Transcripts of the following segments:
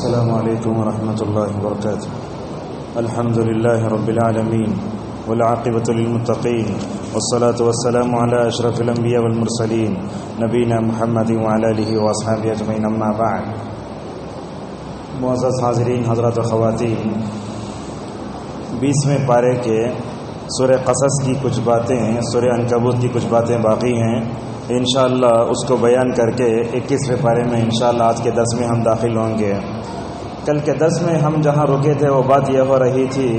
السلام علیکم ورحمۃ اللہ وبرکاتہ. الحمد للہ رب العالمین والعاقبۃ للمتقین والصلاة والسلام علی اشرف الانبیاء والمرسلین نبینا محمد وعلی آلہ واصحابہ اجمعین. اما بعد. معزز حاضرین، حضرات و خواتین، 20ویں پارے کے سورہ قصص کی کچھ باتیں، سورہ عنکبوت کی کچھ باتیں باقی ہیں. انشاءاللہ اس کو بیان کر کے 21ویں پارے میں انشاءاللہ آج کے درس میں ہم داخل ہوں گے. کل کے درس میں ہم جہاں رکے تھے وہ بات یہ ہو رہی تھی،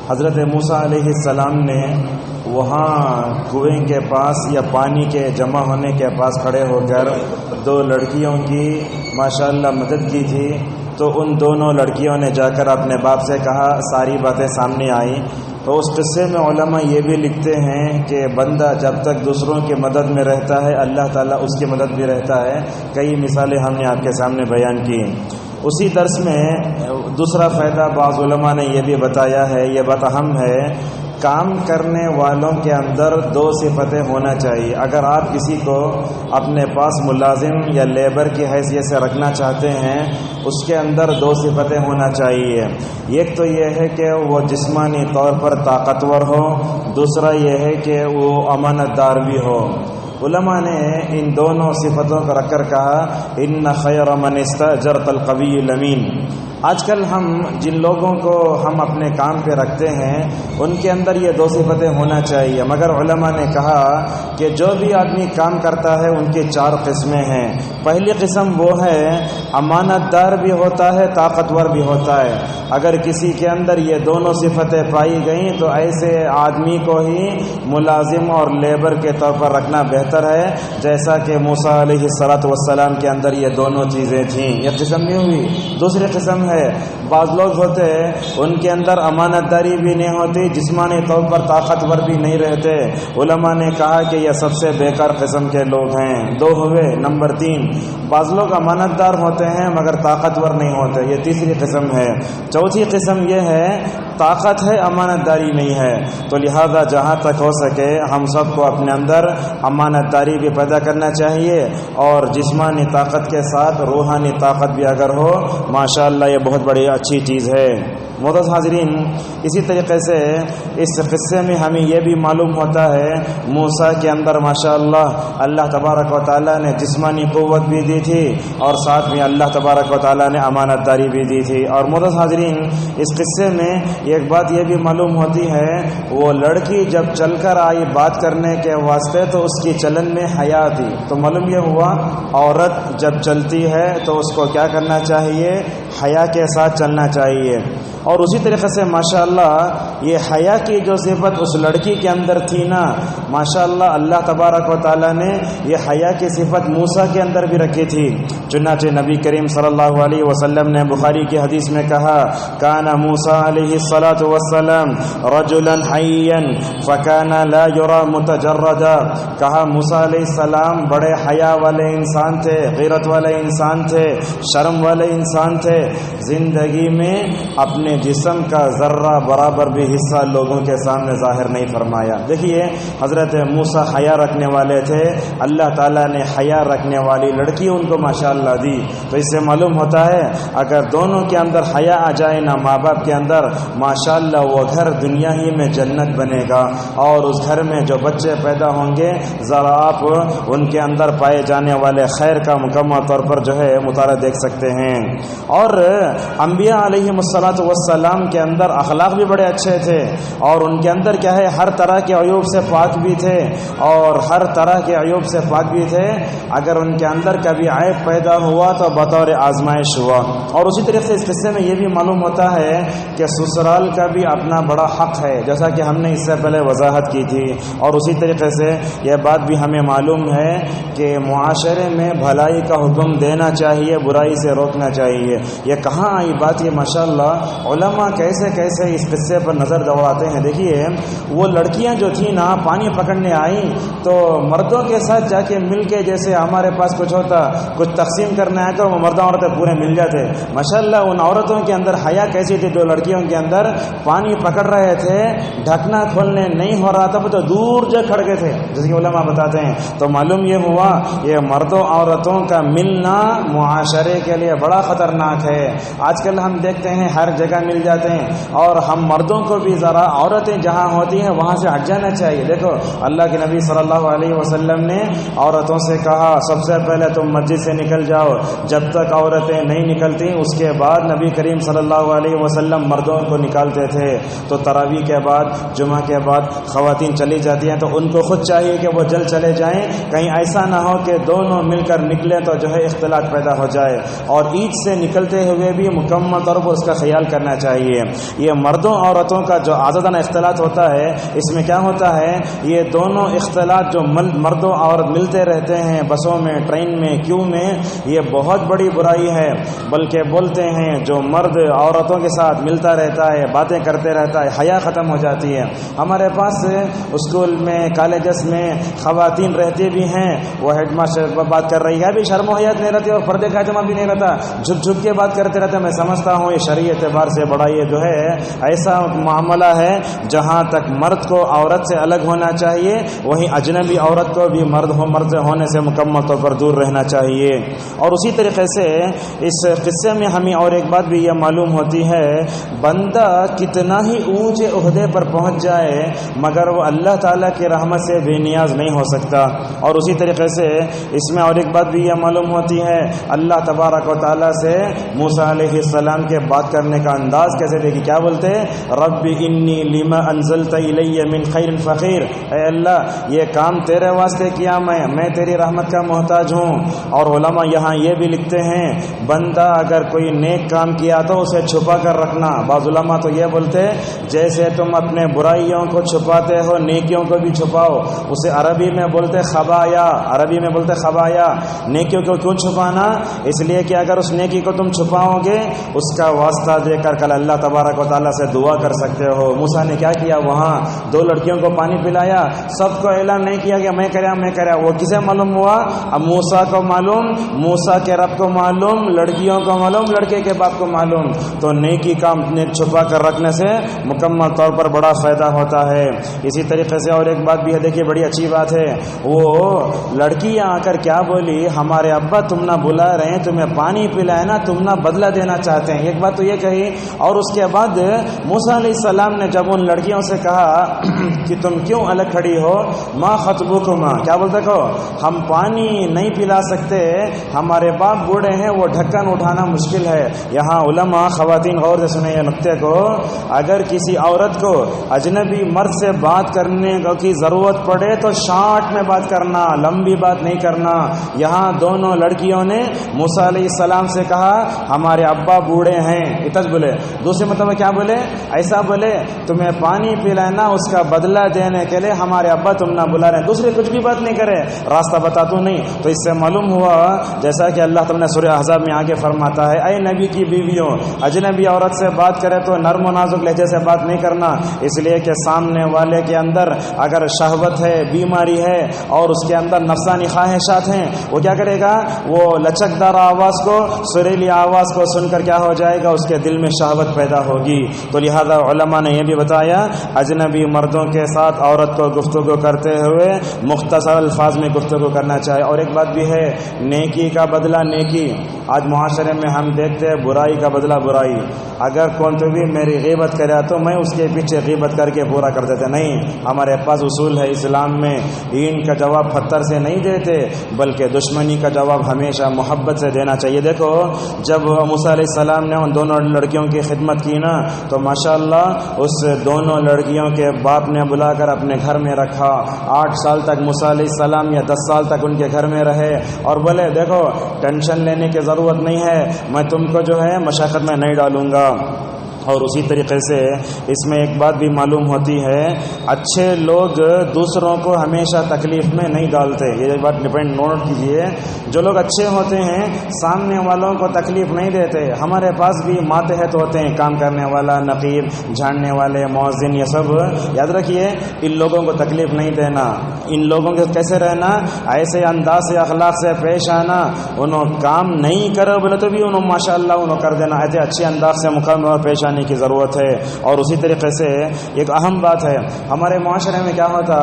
حضرت موسیٰ علیہ السلام نے وہاں کنویں کے پاس یا پانی کے جمع ہونے کے پاس کھڑے ہو کر 2 لڑکیوں کی ماشاءاللہ مدد کی تھی. تو ان دونوں لڑکیوں نے جا کر اپنے باپ سے کہا، ساری باتیں سامنے آئیں. تو اس قصے میں علماء یہ بھی لکھتے ہیں کہ بندہ جب تک دوسروں کی مدد میں رہتا ہے اللہ تعالیٰ اس کی مدد بھی رہتا ہے. کئی مثالیں ہم نے آپ کے سامنے بیان کی. اسی درس میں دوسرا فائدہ بعض علماء نے یہ بھی بتایا ہے، یہ بات اہم ہے، کام کرنے والوں کے اندر 2 صفتیں ہونا چاہیے. اگر آپ کسی کو اپنے پاس ملازم یا لیبر کی حیثیت سے رکھنا چاہتے ہیں، اس کے اندر 2 صفتیں ہونا چاہیے. ایک تو یہ ہے کہ وہ جسمانی طور پر طاقتور ہو، دوسرا یہ ہے کہ وہ امانت دار بھی ہو. علماء نے ان دونوں صفتوں کو رکھ کر کہا، ان خیر من استاجرت القوی الامین. آج کل ہم جن لوگوں کو ہم اپنے کام پہ رکھتے ہیں ان کے اندر یہ 2 صفتیں ہونا چاہیے. مگر علماء نے کہا کہ جو بھی آدمی کام کرتا ہے ان کی 4 قسمیں ہیں. پہلی قسم وہ ہے امانت دار بھی ہوتا ہے، طاقتور بھی ہوتا ہے. اگر کسی کے اندر یہ دونوں صفتیں پائی گئیں تو ایسے آدمی کو ہی ملازم اور لیبر کے طور پر رکھنا بہتر ہے، جیسا کہ موسیٰ علیہ السلام کے اندر یہ دونوں چیزیں تھیں. یہ قسم نہیں ہوئی. دوسری قسم ہے، بعض لوگ ہوتے ان کے اندر امانت داری بھی نہیں ہوتی، جسمانی طور پر طاقتور بھی نہیں رہتے. علماء نے کہا کہ یہ سب سے بیکار قسم کے لوگ ہیں. 2 ہوئے. نمبر 3، بعض لوگ امانت دار ہوتے ہیں مگر طاقتور نہیں ہوتے. یہ تیسری قسم ہے. چوتھی قسم یہ ہے، طاقت ہے امانت داری نہیں ہے. تو لہذا جہاں تک ہو سکے ہم سب کو اپنے اندر امانت داری بھی پیدا کرنا چاہیے، اور جسمانی طاقت کے ساتھ روحانی طاقت بھی اگر ہو ماشاءاللہ یہ بہت بڑی اچھی چیز ہے. معزز حاضرین، اسی طریقے سے اس قصے میں ہمیں یہ بھی معلوم ہوتا ہے موسیٰ کے اندر ماشاءاللہ اللہ تبارک و تعالیٰ نے جسمانی قوت بھی دی تھی اور ساتھ میں اللہ تبارک و تعالیٰ نے امانت داری بھی دی تھی. اور معزز حاضرین، اس قصے میں ایک بات یہ بھی معلوم ہوتی ہے، وہ لڑکی جب چل کر آئی بات کرنے کے واسطے تو اس کی چلن میں حیا تھی. تو معلوم یہ ہوا عورت جب چلتی ہے تو اس کو کیا کرنا چاہیے؟ حیا کے ساتھ چلنا چاہیے. اور اسی طریقے سے ماشاءاللہ یہ حیا کی جو صفت اس لڑکی کے اندر تھی نا، ماشاءاللہ اللہ تبارک و تعالیٰ نے یہ حیا کی صفت موسیٰ کے اندر بھی رکھی تھی. چنانچہ نبی کریم صلی اللہ علیہ وسلم نے بخاری کی حدیث میں کہا، کان موسیٰ علیہ السلام رجلا حیا فکان لا یرا متجردا. کہا موسیٰ علیہ السلام بڑے حیا والے انسان تھے، غیرت والے انسان تھے، شرم والے انسان تھے. زندگی میں اپنے جسم کا ذرہ برابر بھی حصہ لوگوں کے سامنے ظاہر نہیں فرمایا. دیکھیے حضرت موسیٰ حیا رکھنے والے تھے، اللہ تعالیٰ نے حیا رکھنے والی لڑکی ان کو ماشاءاللہ دی. تو اس سے معلوم ہوتا ہے اگر دونوں کے اندر حیا آ جائے نا ماں باپ کے اندر، ماشاءاللہ وہ گھر دنیا ہی میں جنت بنے گا. اور اس گھر میں جو بچے پیدا ہوں گے ذرا آپ ان کے اندر پائے جانے والے خیر کا مکمل طور پر جو ہے مطالعہ دیکھ سکتے ہیں. اور انبیاء علیہ السلام کے اندر اخلاق بھی بڑے اچھے تھے، اور ان کے اندر کیا ہے ہر طرح کے عیوب سے پاک بھی تھے، اور ہر طرح کے عیوب سے پاک بھی تھے. اگر ان کے اندر کبھی عیب پیدا ہوا تو بطور آزمائش ہوا. اور اسی طریقے سے اس قصے میں یہ بھی معلوم ہوتا ہے کہ سسرال کا بھی اپنا بڑا حق ہے، جیسا کہ ہم نے اس سے پہلے وضاحت کی تھی. اور اسی طریقے سے یہ بات بھی ہمیں معلوم ہے کہ معاشرے میں بھلائی کا حکم دینا چاہیے، برائی سے روکنا چاہیے. یہ کہاں آئی بات؟ یہ ماشاءاللہ علماء کیسے کیسے اس قصے پر نظر دوڑاتے ہیں. دیکھیے وہ لڑکیاں جو تھیں نا پانی پکڑنے آئیں تو مردوں کے ساتھ جا کے مل کے, جیسے ہمارے پاس کچھ ہوتا کچھ تقسیم کرنے آئے تو وہ مردوں عورتیں پورے مل جاتے. ماشاءاللہ ان عورتوں کے اندر حیا کیسی تھی, جو لڑکیوں کے اندر پانی پکڑ رہے تھے ڈھکنا کھولنے نہیں ہو رہا تھا تو دور جا کھڑ گئے تھے, جیسے کہ علماء بتاتے ہیں. تو معلوم یہ ہوا یہ مردوں عورتوں کا ملنا معاشرے کے لیے بڑا خطرناک ہے. آج کل ہم دیکھتے ہیں ہر جگہ مل جاتے ہیں, اور ہم مردوں کو بھی ذرا عورتیں جہاں ہوتی ہیں وہاں سے ہٹ جانا چاہیے. دیکھو اللہ کے نبی صلی اللہ علیہ وسلم نے عورتوں سے کہا سب سے پہلے تم مسجد سے نکل جاؤ. جب تک عورتیں نہیں نکلتی اس کے بعد نبی کریم صلی اللہ علیہ وسلم مردوں کو نکالتے تھے. تو تراویح کے بعد جمعہ کے بعد خواتین چلی جاتی ہیں تو ان کو خود چاہیے کہ وہ جلد چلے جائیں, کہیں ایسا نہ ہو کہ دونوں مل کر نکلیں تو جو ہے اختلاط پیدا ہو جائے. اور عید سے نکلتے ہوئے بھی مکمل طور پر اس کا خیال کرنا چاہیے. یہ مردوں عورتوں کا جو آزادانہ اختلاط ہوتا ہے اس میں کیا ہوتا ہے, یہ دونوں اختلاط جو مردوں عورت ملتے رہتے ہیں بسوں میں, ٹرین میں, کیوں میں, یہ بہت بڑی برائی ہے. بلکہ بولتے ہیں جو مرد عورتوں کے ساتھ ملتا رہتا ہے باتیں کرتے رہتا ہے حیا ختم ہو جاتی ہے. ہمارے پاس اسکول میں کالجز میں خواتین رہتی بھی ہیں, وہ ہیڈ ماسٹر بات کر رہی ہے ابھی شرم و حیات نہیں رہتی اور پردے کا اہتمام بھی نہیں رہتا, جھک جھک کے بات کرتے رہتے. میں سمجھتا ہوں یہ شرعی اعتبار سے بڑا یہ جو ہے ایسا معاملہ ہے جہاں تک مرد کو عورت سے الگ ہونا چاہیے وہیں اجنبی عورت کو بھی مرد ہونے سے مکمل طور پر دور رہنا چاہیے. اور اسی طریقے سے اس قصے میں ہمیں اور ایک بات بھی یہ معلوم ہوتی ہے, بندہ کتنا ہی اونچے عہدے پر پہنچ جائے مگر وہ اللہ تعالیٰ کی رحمت سے بے نیاز نہیں ہو سکتا. اور اسی طریقے سے اس میں اور ایک بات بھی یہ معلوم ہوتی ہے, اللہ تبارک و تعالیٰ سے موسیٰ علیہ السلام کے بات کرنے کا انداز کیسے دیکھیں, کیا بولتے رب انی لما انزلت الی من خیر فقیر, اے اللہ یہ کام تیرے واسطے کیا, میں تیری رحمت کا محتاج ہوں. اور علماء یہاں یہ بھی لکھتے ہیں بندہ اگر کوئی نیک کام کیا تو اسے چھپا کر رکھنا. بعض علماء تو یہ بولتے جیسے تم اپنے برائیوں کو چھپاتے ہو نیکیوں کو بھی چھپاؤ. اسے عربی میں بولتے خبایا. نیکیوں کو کیوں چھپانا, اس لیے کہ اگر اس نیکی کو تم چھپاؤ گے اس کا واسطہ دے کر کل اللہ تبارک و تعالیٰ سے دعا کر سکتے ہو. موسیٰ نے کیا کیا, وہاں 2 لڑکیوں کو پانی پلایا, سب کو اعلان نہیں کیا کہ میں کریا. وہ کسے معلوم ہوا, اب موسیٰ کو معلوم, موسیٰ کے رب کو معلوم, لڑکیوں کو معلوم, لڑکے کے باپ کو معلوم. تو نیکی کام چھپا کر رکھنے سے مکمل طور پر بڑا فائدہ ہوتا ہے. اسی طریقے سے اور ایک بات بھی ہے, دیکھیے بڑی اچھی بات ہے, وہ لڑکیاں آ کر کیا بولی, ہمارے ابا تم نہ بلا رہے ہیں, تمہیں پانی پلائے نا, تم نہ بدلہ دینا چاہتے ہیں. ایک بات تو یہ کہی. اور اس کے بعد موسیٰ علیہ السلام نے جب ان لڑکیوں سے کہا کہ تم کیوں الگ کھڑی ہو, ما خطبکما, کیا بولتے کہو ہم پانی نہیں پلا سکتے, ہمارے باپ بوڑھے ہیں, وہ ڈھکن اٹھانا مشکل ہے. یہاں علماء خواتین غور سے سنیں یہ نقطے کو, اگر کسی عورت کو اجنبی مرد سے بات کرنے کی ضرورت پڑے تو شارٹ میں بات کرنا, لمبی بات نہیں کرنا. یہاں دونوں لڑکیوں نے موسیٰ علیہ السلام سے کہا ہمارے ابا بوڑھے ہیں, اتج بولے. دوسرے مطلب کیا بولے, ایسا بولے تمہیں پانی پلانا اس کا بدلہ دینے کے لیے ہمارے ابا تم نہ بلا رہے ہیں. دوسرے کچھ بھی بات نہیں کرے, راستہ بتا تو نہیں. تو اس سے معلوم ہوا جیسا کہ اللہ تعالیٰ نے سورہ احزاب میں آگے فرماتا ہے, اے نبی کی بیویوں اجنبی عورت سے بات کرے تو نرم و نازک لہجے سے بات نہیں کرنا, اس لیے کہ سامنے والے کے اندر اگر شہوت ہے, بیماری ہے اور اس کے اندر نفسانی خواہشات ہیں, وہ کیا کرے گا, وہ لچکدار آواز کو, سریلی آواز کو سن کر کیا ہو جائے گا, اس کے دل میں شہوت پیدا ہوگی. تو لہذا علماء نے یہ بھی بتایا اجنبی مردوں کے ساتھ عورت کو گفتگو کرتے ہوئے مختصر الفاظ میں گفتگو کرنا چاہیے. اور ایک بات بھی ہے, نیکی کا بدلہ نیکی. آج معاشرے میں ہم دیکھتے ہیں برائی کا بدلہ برائی. اگر کون تو بھی میری غیبت کرے تو میں اس کے پیچھے غیبت کر کے پورا کر دیتے. نہیں, ہمارے پاس اصول ہے اسلام میں, اینٹ کا جواب پتھر سے نہیں دیتے بلکہ دشمنی کا جواب ہمیشہ محبت سے دینا چاہیے. دیکھو جب موسیٰ علیہ السلام نے ان دونوں لڑکیوں کی خدمت کی نا تو ماشاءاللہ اس دونوں لڑکیوں کے باپ نے بلا کر اپنے گھر میں رکھا. 8 سال تک موسیٰ علیہ السلام یا 10 سال تک ان کے گھر میں رہے اور بولے دیکھو ٹینشن لینے کی ضرورت نہیں ہے, میں تم کو جو ہے مشقت میں نہیں ڈالوں گا. اور اسی طریقے سے اس میں ایک بات بھی معلوم ہوتی ہے، اچھے لوگ دوسروں کو ہمیشہ تکلیف میں نہیں ڈالتے. یہ بات ڈیپینڈ نوٹ کیجئے. جو لوگ اچھے ہوتے ہیں سامنے والوں کو تکلیف نہیں دیتے. ہمارے پاس بھی ماتحت ہوتے ہیں، کام کرنے والا، نقیب، جھاڑنے والے، مؤذن، یہ سب یاد رکھیے. ان لوگوں کو تکلیف نہیں دینا، ان لوگوں کے کیسے رہنا، ایسے انداز سے اخلاق سے پیش آنا. انہوں کام نہیں کرو بولے تو بھی انہوں ماشاء اللہ انہوں کر دینا. ایسے اچھے انداز سے مکمل پیش آنے کی ضرورت ہے. اور اسی طریقے سے ایک اہم بات ہے، ہمارے معاشرے میں کیا ہوتا،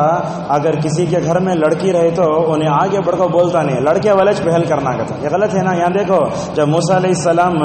اگر کسی کے گھر میں لڑکی رہے تو انہیں آگے بڑھ کر بولتا نہیں، لڑکے والے پہل کرنا کہتا. یہ غلط ہے نا. یہاں دیکھو جب موسیٰ علیہ السلام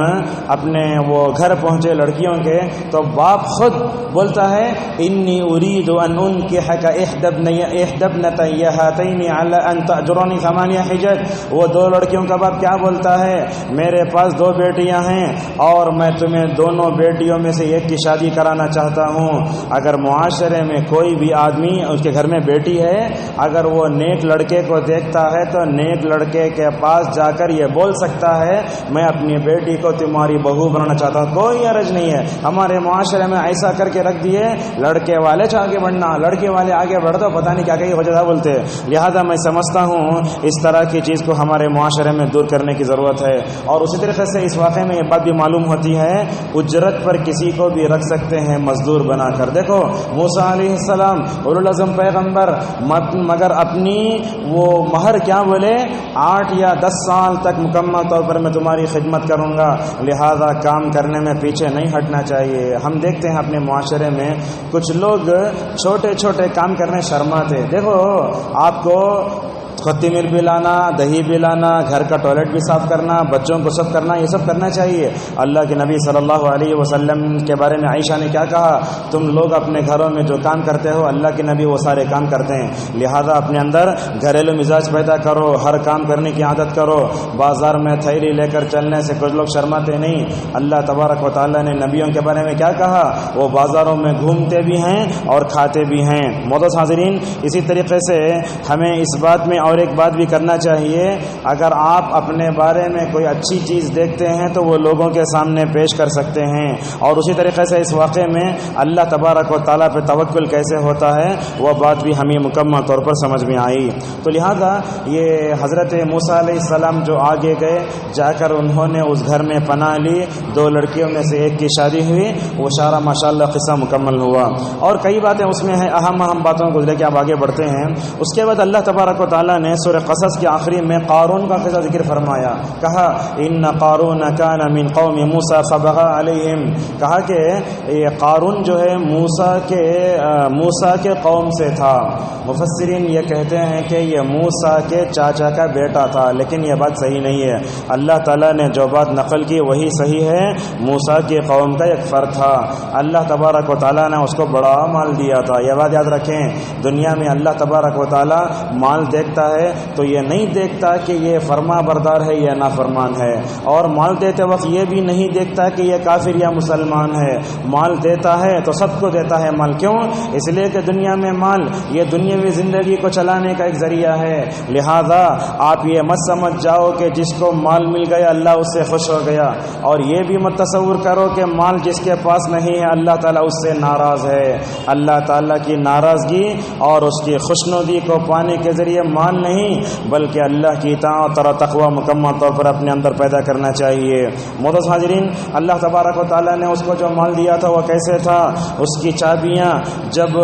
اپنے وہ گھر پہنچے لڑکیوں کے تو باپ خود بولتا ہے انی اريد ان انكحك احدى ابنتي هاتين على ان تأجرني 8 حجج. وہ دو لڑکیوں کا باپ کیا بولتا ہے، میرے پاس 2 بیٹیاں ہیں اور میں تمہیں دونوں بیٹیوں میں سے ایک کی شادی کرانا چاہتا ہوں. اگر معاشرے میں کوئی بھی آدمی اس کے گھر میں بیٹی ہے، اگر وہ نیک لڑکے کو دیکھتا ہے تو نیک لڑکے کے پاس جا کر یہ بول سکتا ہے میں اپنی بیٹی کو تمہاری بہو بنانا چاہتا ہوں. کوئی حرج نہیں ہے. ہمارے معاشرے میں ایسا کر کے رکھ دیے، لڑکے والے آگے بڑھنا، لڑکے والے آگے بڑھ دو پتہ نہیں کیا کیا ہو جاتا بولتے. لہذا میں سمجھتا ہوں اس طرح کی چیز کو ہمارے معاشرے میں دور کرنے کی ضرورت ہے. اور اسی طریقے سے اس واقعے میں یہ بات بھی معلوم ہوتی ہے، اجرت پر کسی کو بھی رکھ سکتے ہیں مزدور بنا کر. دیکھو موسیٰ علیہ السلام اولو العزم پیغمبر، مگر اپنی وہ مہر کیا بولے، 8 یا 10 سال تک مکمل طور پر میں تمہاری خدمت کروں گا. لہذا کام کرنے میں پیچھے نہیں ہٹنا چاہیے. ہم دیکھتے ہیں اپنے معاشرے میں کچھ لوگ چھوٹے چھوٹے کام کرنے شرماتے. دیکھو آپ کو کھتی مل بھی لانا، دہی بھی لانا، گھر کا ٹوائلٹ بھی صاف کرنا، بچوں کو سب کرنا، یہ سب کرنا چاہیے. اللہ کے نبی صلی اللہ علیہ وسلم کے بارے میں عائشہ نے کیا کہا، تم لوگ اپنے گھروں میں جو کام کرتے ہو اللہ کے نبی وہ سارے کام کرتے ہیں. لہذا اپنے اندر گھریلو مزاج پیدا کرو، ہر کام کرنے کی عادت کرو. بازار میں تھیلی لے کر چلنے سے کچھ لوگ شرماتے نہیں. اللہ تبارک و تعالیٰ نے نبیوں کے بارے میں کیا کہا، وہ بازاروں میں گھومتے بھی ہیں اور کھاتے بھی ہیں. معزز حاضرین، اسی طریقے سے ہمیں اس بات میں اور ایک بات بھی کرنا چاہیے، اگر آپ اپنے بارے میں کوئی اچھی چیز دیکھتے ہیں تو وہ لوگوں کے سامنے پیش کر سکتے ہیں. اور اسی طریقے سے اس واقعے میں اللہ تبارک و تعالیٰ پہ توکل کیسے ہوتا ہے وہ بات بھی ہمیں مکمل طور پر سمجھ میں آئی. تو لہذا یہ حضرت موسیٰ علیہ السلام جو آگے گئے، جا کر انہوں نے اس گھر میں پناہ لی، 2 لڑکیوں میں سے ایک کی شادی ہوئی. وہ سارا ماشاءاللہ قصہ مکمل ہوا. اور کئی باتیں اس میں ہیں، اہم باتوں کو لے کے آپ آگے بڑھتے ہیں. اس کے بعد اللہ تبارک و تعالیٰ نے سورہ قصص کے آخری میں قارون کا قصہ ذکر فرمایا. کہا ان قارون کان من قوم موسیٰ فبغى علیہم. کہا کہ یہ قارون جو ہے موسیٰ کے قوم سے تھا. مفسرین یہ کہتے ہیں کہ یہ موسیٰ کے چاچا کا بیٹا تھا، لیکن یہ بات صحیح نہیں ہے. اللہ تعالیٰ نے جو بات نقل کی وہی صحیح ہے. موسیٰ کے قوم کا ایک فرد تھا. اللہ تبارک و تعالیٰ نے اس کو بڑا مال دیا تھا. یہ بات یاد رکھیں، دنیا میں اللہ تبارک و تعالیٰ مال دیکھتا ہے تو یہ نہیں دیکھتا کہ یہ فرما بردار ہے یا نافرمان ہے. اور مال دیتے وقت یہ بھی نہیں دیکھتا کہ یہ کافر یا مسلمان ہے. مال دیتا ہے تو سب کو دیتا ہے مال. کیوں؟ اس لیے کہ دنیا میں مال یہ دنیاوی زندگی کو چلانے کا ایک ذریعہ ہے. لہذا آپ یہ مت سمجھ جاؤ کہ جس کو مال مل گیا اللہ اس سے خوش ہو گیا، اور یہ بھی مت تصور کرو کہ مال جس کے پاس نہیں ہے اللہ تعالیٰ اس سے ناراض ہے. اللہ تعالیٰ کی ناراضگی اور اس کی خوشنودی کو پانے کے ذریعے مال نہیں بلکہ اللہ کی اطاعت اور تقوی مکمل طور پر اپنے اندر پیدا کرنا چاہیے. معزز حاضرین، اللہ تبارک و تعالیٰ نے اس کو جو مال دیا تھا وہ کیسے تھا؟ اس کی چابیاں جب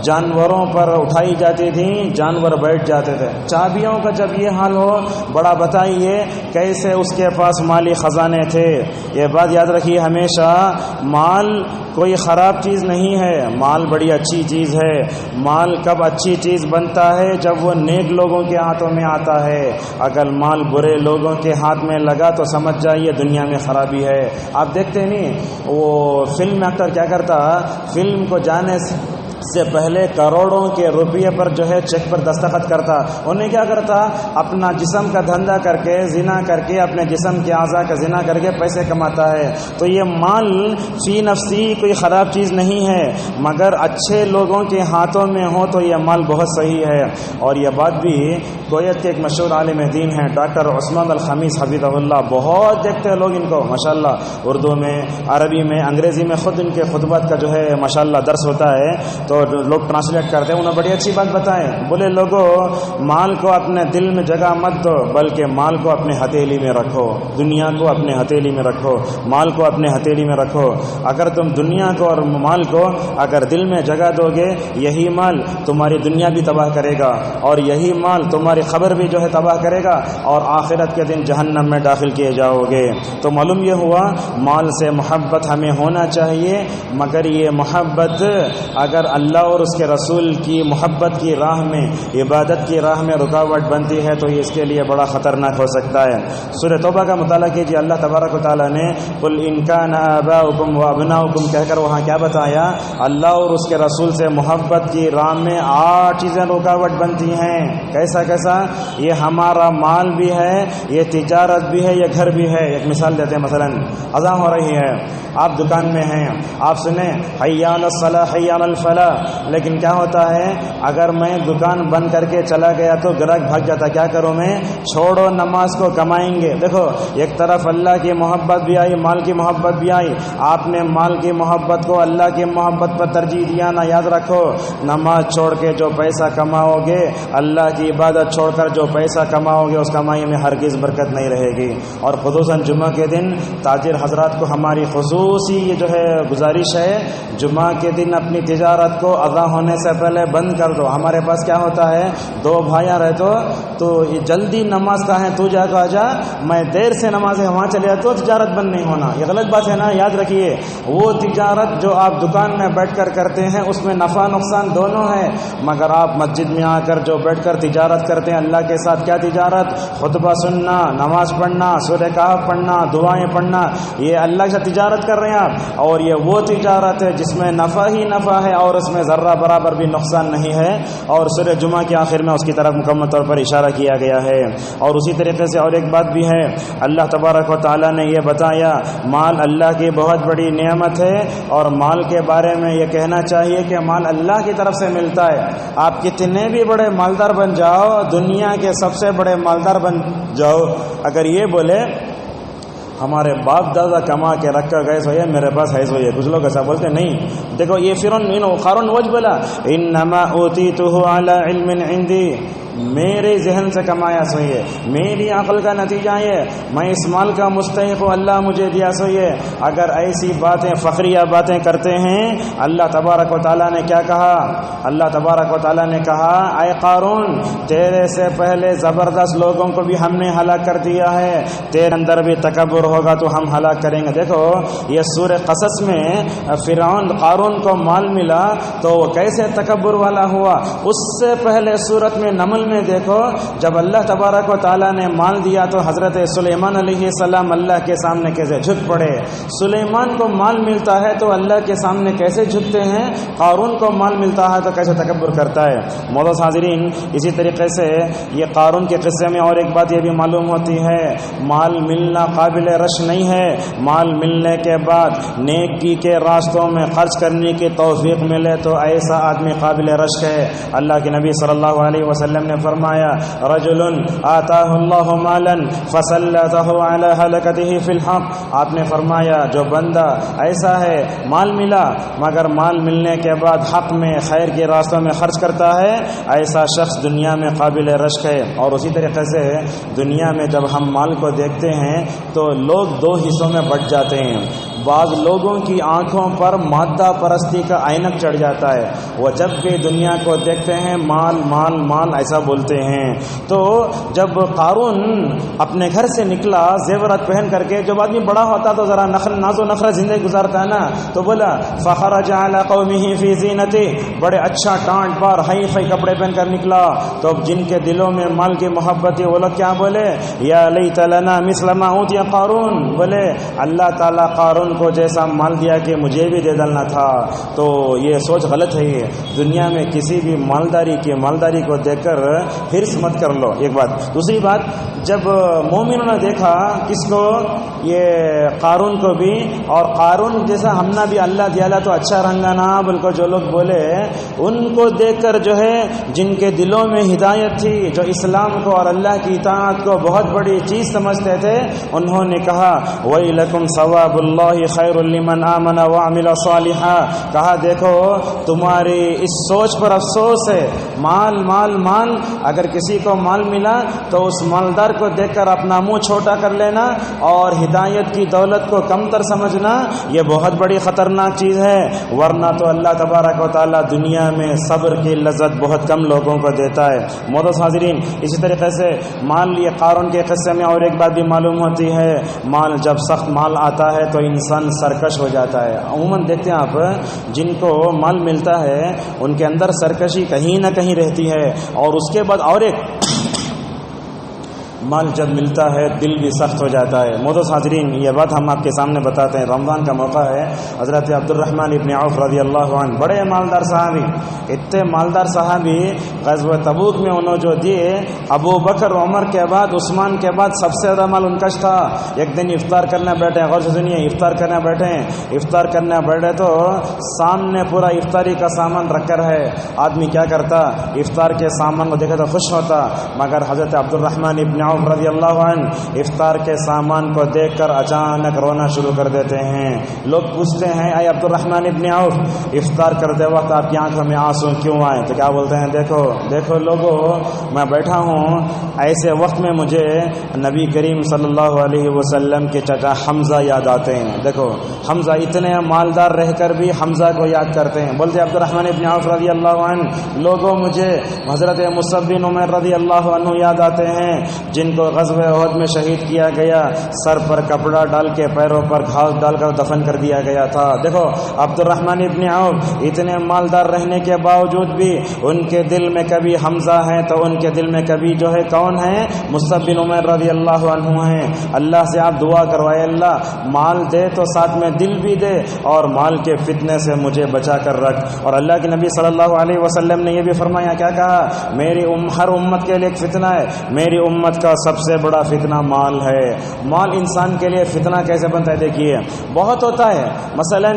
جانوروں پر اٹھائی جاتی تھیں جانور بیٹھ جاتے تھے. چابیوں کا جب یہ حال ہو بڑا بتائیے کیسے اس کے پاس مالی خزانے تھے. یہ بات یاد رکھیے ہمیشہ، مال کوئی خراب چیز نہیں ہے، مال بڑی اچھی چیز ہے. مال کب اچھی چیز بنتا ہے؟ جب وہ نیک لوگوں کے ہاتھوں میں آتا ہے. اگر مال برے لوگوں کے ہاتھ میں لگا تو سمجھ جائیے دنیا میں خرابی ہے. آپ دیکھتے نہیں وہ فلم میں اکثر کیا کرتا، فلم کو جانے سے پہلے کروڑوں کے روپیے پر جو ہے چیک پر دستخط کرتا. انہیں کیا کرتا، اپنا جسم کا دھندا کر کے، زنا کر کے، اپنے جسم کے اعضاء کا زنا کر کے پیسے کماتا ہے. تو یہ مال فی نفسی کوئی خراب چیز نہیں ہے، مگر اچھے لوگوں کے ہاتھوں میں ہو تو یہ مال بہت صحیح ہے. اور یہ بات بھی کویت کے ایک مشہور عالم دین ہیں ڈاکٹر عثمان الخمیس حفظہ اللہ، بہت دیکھتے ہیں لوگ ان کو ماشاءاللہ، اردو میں، عربی میں، انگریزی میں، خود ان کے خطبات کا جو ہے ماشاءاللہ درس ہوتا ہے تو لوگ ٹرانسلیٹ کرتے ہیں۔ انہوں نے بڑی اچھی بات بتائیں، بولے لوگوں مال کو اپنے دل میں جگہ مت دو، بلکہ مال کو اپنے ہتھیلی میں رکھو، دنیا کو اپنے ہتھیلی میں رکھو، مال کو اپنے ہتھیلی میں رکھو۔ اگر تم دنیا کو اور مال کو اگر دل میں جگہ دو گے، یہی مال تمہاری دنیا بھی تباہ کرے گا اور یہی مال تمہاری خبر بھی جو ہے تباہ کرے گا اور آخرت کے دن جہنم میں داخل کیے جاؤ گے۔ تو معلوم یہ ہوا مال سے محبت ہمیں ہونا چاہیے، مگر یہ محبت اگر اللہ اور اس کے رسول کی محبت کی راہ میں، عبادت کی راہ میں رکاوٹ بنتی ہے تو یہ اس کے لیے بڑا خطرناک ہو سکتا ہے۔ سورہ توبہ کا مطالعہ کیجیے، اللہ تبارک و تعالیٰ نے قل ان کان آباؤکم وابناؤکم کہہ کر وہاں کیا بتایا؟ اللہ اور اس کے رسول سے محبت کی راہ میں 8 چیزیں رکاوٹ بنتی ہیں۔ کیسا کیسا؟ یہ ہمارا مال بھی ہے، یہ تجارت بھی ہے، یہ گھر بھی ہے۔ ایک مثال دیتے ہیں، مثلا اذان ہو رہی ہے، آپ دکان میں ہیں، آپ سنیں حی علی الصلاۃ حی علی الفلاح، لیکن کیا ہوتا ہے اگر میں دکان بند کر کے چلا گیا تو گراہک بھاگ جاتا، کیا کروں میں؟ چھوڑو نماز کو، کمائیں گے۔ دیکھو ایک طرف اللہ کی محبت بھی آئی، مال کی محبت بھی آئی، آپ نے مال کی محبت کو اللہ کی محبت پر ترجیح دیا نا۔ یاد رکھو نماز چھوڑ کے جو پیسہ کماؤ گے، اللہ کی عبادت چھوڑ کر جو پیسہ کماؤ گے، اس کمائی میں ہرگز برکت نہیں رہے گی۔ اور خصوصاً جمعہ کے دن تاجر حضرات کو ہماری خصوصی یہ جو ہے گزارش ہے، جمعہ کے دن اپنی تجارت کو اذان ہونے سے پہلے بند کر دو۔ ہمارے پاس کیا ہوتا ہے، 2 بھائیاں رہے تو یہ جلدی نماز کا ہے، تو جا کے آجا، میں دیر سے نماز ہے وہاں چلے جاتا، تو تجارت بند نہیں ہونا، یہ غلط بات ہے نا۔ یاد رکھیے وہ تجارت جو آپ دکان میں بیٹھ کر کرتے ہیں اس میں نفع نقصان دونوں ہے، مگر آپ مسجد میں آ کر جو بیٹھ کر تجارت کرتے ہیں اللہ کے ساتھ، کیا تجارت؟ خطبہ سننا، نماز پڑھنا، سورہ کہف پڑھنا، دعائیں پڑھنا، یہ اللہ کے ساتھ تجارت کر رہے ہیں آپ، اور یہ وہ تجارت ہے جس میں نفع ہی نفع ہے اور اس میں ذرہ برابر بھی نقصان نہیں ہے۔ اور سورہ جمعہ کے آخر میں اس کی طرف مکمل طور پر اشارہ کیا گیا ہے۔ اور اسی طریقے سے اور ایک بات بھی ہے، اللہ تبارک و تعالیٰ نے یہ بتایا مال اللہ کی بہت بڑی نعمت ہے، اور مال کے بارے میں یہ کہنا چاہیے کہ مال اللہ کی طرف سے ملتا ہے۔ آپ کتنے بھی بڑے مالدار بن جاؤ، دنیا کے سب سے بڑے مالدار بن جاؤ، اگر یہ بولے ہمارے باپ دادا کما کے رکھ کر گئے سو یہ میرے پاس ہے سو یہ، کچھ لوگ ایسا بولتے نہیں۔ دیکھو یہ قارون وج بولا انما اوتیتہ علی علم عندی، میرے ذہن سے کمایا سو یہ، میری عقل کا نتیجہ یہ، میں اس مال کا مستحق ہوں، اللہ مجھے دیا سو یہ۔ اگر ایسی باتیں فخریہ باتیں کرتے ہیں، اللہ تبارک و تعالیٰ نے کیا کہا؟ اللہ تبارک و تعالیٰ نے کہا اے قارون تیرے سے پہلے زبردست لوگوں کو بھی ہم نے ہلاک کر دیا ہے، تیرے اندر بھی تکبر ہوگا تو ہم ہلاک کریں گے۔ دیکھو یہ سورہ قصص میں فرعون قارون کو مال ملا تو وہ کیسے تکبر والا ہوا۔ اس سے پہلے سورت میں نمل میں دیکھو جب اللہ تبارک و تعالیٰ نے مال دیا تو حضرت سلیمان علیہ السلام اللہ کے سامنے کیسے جھک پڑے۔ سلیمان کو مال ملتا ہے تو اللہ کے سامنے کیسے جھکتے ہیں، قارون کو مال ملتا ہے تو کیسے تکبر کرتا ہے۔ معزز حاضرین، اسی طریقے سے یہ قارون کے قصے میں اور ایک بات یہ بھی معلوم ہوتی ہے، مال ملنا قابل رش نہیں ہے، مال ملنے کے بعد نیکی کے راستوں میں خرچ کرنے کی توفیق ملے تو ایسا آدمی قابل رشک ہے۔ اللہ کے نبی صلی اللہ علیہ وسلم نے فرمایا رجل آتاہ اللہ مالا فسلطہ علی ہلکتہ فی الحق، آپ نے فرمایا جو بندہ ایسا ہے مال ملا مگر مال ملنے کے بعد حق میں خیر کے راستوں میں خرچ کرتا ہے، ایسا شخص دنیا میں قابل رشک ہے۔ اور اسی طریقے سے دنیا میں جب ہم مال کو دیکھتے ہیں تو لوگ 2 حصوں میں بٹ جاتے ہیں۔ بعض لوگوں کی آنکھوں پر مادہ پرستی کا عینک چڑھ جاتا ہے، وہ جب بھی دنیا کو دیکھتے ہیں مال مال مال ایسا بولتے ہیں۔ تو جب قارون اپنے گھر سے نکلا زیورات پہن کر کے، جب آدمی بڑا ہوتا تو ذرا ناز و نخرہ زندگی گزارتا ہے نا، تو بولا فخرج علی قومہ فی زینتہ، بڑے اچھا ٹانٹ بار ہائی فائی کپڑے پہن کر نکلا۔ تو جن کے دلوں میں مال کی محبت ہے وہ لوگ کیا بولے، یا لیت لنا مثل ما اوتی قارون، بولے اللہ تعالیٰ قارون قارون کو جیسا مال دیا کہ مجھے بھی دے ڈالنا تھا، تو یہ سوچ غلط ہے۔ یہ دنیا میں کسی بھی مالداری کو دیکھ کر حرص مت کر لو، ایک بات۔ دوسری بات، جب مومنوں نے دیکھا کس کو؟ یہ قارون کو بھی، اور قارون جیسا ہم نے بھی اللہ دیا تو اچھا رنگا نا بول کر جو لوگ بولے، ان کو دیکھ کر جو ہے جن کے دلوں میں ہدایت تھی، جو اسلام کو اور اللہ کی اطاعت کو بہت بڑی چیز سمجھتے تھے، انہوں نے کہا وَيْلَكُمْ ثَوَابُ اللَّهِ خَيْرٌ لِمَنْ آمَنَ وَعَمِلَ صَالِحًا۔ کہا دیکھو تمہاری اس سوچ پر افسوس ہے، مال مال مال، اگر کسی کو مال ملا تو اس مالدار کو دیکھ کر اپنا منہ چھوٹا کر لینا اور ہدایت کی دولت کو کم تر سمجھنا، یہ بہت بڑی خطرناک چیز ہے۔ ورنہ تو اللہ تبارک و تعالی دنیا میں صبر کی لذت بہت کم لوگوں کو دیتا ہے۔ معزز حاضرین، اسی طریقے سے مال، یہ قارون کے قصے میں اور ایک بات بھی معلوم ہوتی ہے، مال جب سخت مال آتا ہے تو انسان سرکش ہو جاتا ہے۔ عموماً دیکھتے ہیں آپ، جن کو مال ملتا ہے ان کے اندر سرکشی کہیں نہ کہیں رہتی ہے، اور اس کے بعد اور ایک مال جب ملتا ہے دل بھی سخت ہو جاتا ہے۔ معزز حاضرین، یہ بات ہم آپ کے سامنے بتاتے ہیں، رمضان کا موقع ہے۔ حضرت عبد الرحمن ابن عوف رضی اللہ عنہ، بڑے مالدار صحابی، اتنے مالدار صحابی، غزوہ تبوک میں انہوں جو دیے، ابو بکر عمر کے بعد عثمان کے بعد سب سے زیادہ مال ان کا تھا۔ ایک دن افطار کرنے بیٹھے، غور سے سنیے، افطار کرنے بیٹھے تو سامنے پورا افطاری کا سامان رکھ کر ہے۔ آدمی کیا کرتا؟ افطار کے سامان کو دیکھا تو خوش ہوتا، مگر حضرت عبد الرحمن ابن عوف رضی اللہ عنہ افطار کے سامان کو دیکھ کر اچانک رونا شروع کر دیتے ہیں۔ لوگ پوچھتے ہیں اے عبد الرحمن ابن عوف، افطار کرتے وقت آپ کی آنکھوں میں آنسو کیوں آئے؟ تو کیا بولتے ہیں، دیکھو لوگوں، میں بیٹھا ہوں، ایسے وقت میں مجھے نبی کریم صلی اللہ علیہ وسلم کے چچا حمزہ یاد آتے ہیں۔ دیکھو حمزہ اتنے مالدار رہ کر بھی حمزہ کو یاد کرتے ہیں۔ بولتے عبد الرحمن ابن عوف رضی اللہ عنہ، لوگوں مجھے حضرت مصعب بن عمیر رضی اللہ عنہ یاد آتے ہیں، جن کو غزوہ احد میں شہید کیا گیا، سر پر کپڑا ڈال کے پیروں پر گھاس ڈال کر دفن کر دیا گیا تھا۔ دیکھو عبد الرحمن ابن عوف اتنے مالدار رہنے کے باوجود بھی ان کے دل میں کبھی حمزہ ہیں تو ان کے دل میں کبھی جو ہے کون ہے؟ مصعب بن عمیر رضی اللہ عنہ ہیں۔ اللہ سے آپ دعا کروائے، اللہ مال دے تو ساتھ میں دل بھی دے، اور مال کے فتنے سے مجھے بچا کر رکھ۔ اور اللہ کے نبی صلی اللہ علیہ وسلم نے یہ بھی فرمایا، کیا کہا؟ میری ہر امت کے لیے ایک فتنہ ہے، میری امت کا سب سے بڑا فتنہ مال ہے۔ مال انسان کے لیے فتنہ کیسے بنتا ہے؟ دیکھیے بہت ہوتا ہے، مثلا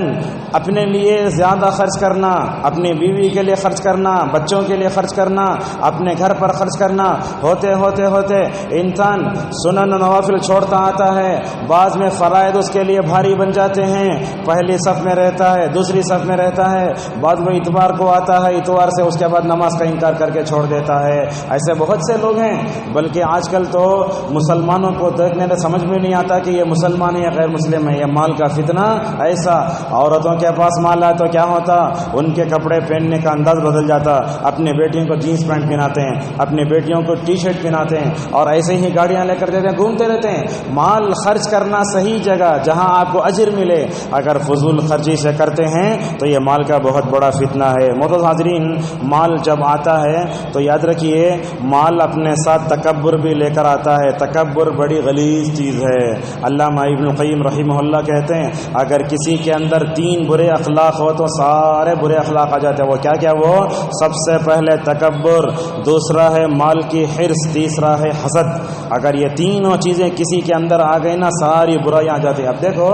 اپنے لیے زیادہ خرچ کرنا، اپنی بیوی کے لیے خرچ کرنا، بچوں کے لیے خرچ کرنا، اپنے گھر پر خرچ کرنا، ہوتے انسان سنن و نوافل چھوڑتا آتا ہے، بعض میں فرائض اس کے لیے بھاری بن جاتے ہیں، پہلی صف میں رہتا ہے، دوسری صف میں رہتا ہے، بعد میں اتوار کو آتا ہے، اتوار سے اس کے بعد نماز کا انکار کر کے چھوڑ دیتا ہے۔ ایسے بہت سے لوگ ہیں، بلکہ آج کل تو مسلمانوں کو دیکھنے سے سمجھ میں نہیں آتا کہ یہ مسلمان ہے یا غیر مسلم ہے۔ یہ مال کا فتنہ ایسا، عورتوں کے پاس مال ہے تو کیا ہوتا؟ ان کے کپڑے پہننے کا انداز بدل جاتا، اپنے بیٹیوں کو جینس پینٹ پہناتے ہیں، اپنے بیٹیوں کو ٹی شرٹ پہناتے ہیں، اور ایسے ہی گاڑیاں لے کر دیتے ہیں، گھومتے رہتے ہیں۔ مال خرچ کرنا صحیح جگہ جہاں آپ کو اجر ملے، اگر فضول خرچی سے کرتے ہیں تو یہ مال کا بہت بڑا فتنہ ہے۔ معزز حاضرین، مال جب آتا ہے تو یاد رکھیے مال اپنے ساتھ تکبر بھی لے کر آتا ہے۔ تکبر بڑی غلیظ چیز ہے۔ علامہ ابن القیم رحمہ اللہ کہتے ہیں اگر کسی کے اندر 3 برے اخلاق ہو تو سارے برے اخلاق آ جاتے ہیں۔ وہ کیا وہ؟ سب سے پہلے تکبر، دوسرا ہے مال کی حرص، تیسرا ہے حسد۔ اگر یہ تینوں چیزیں کسی کے اندر آ گئی نا، ساری برائیاں آ جاتی ہیں۔ اب دیکھو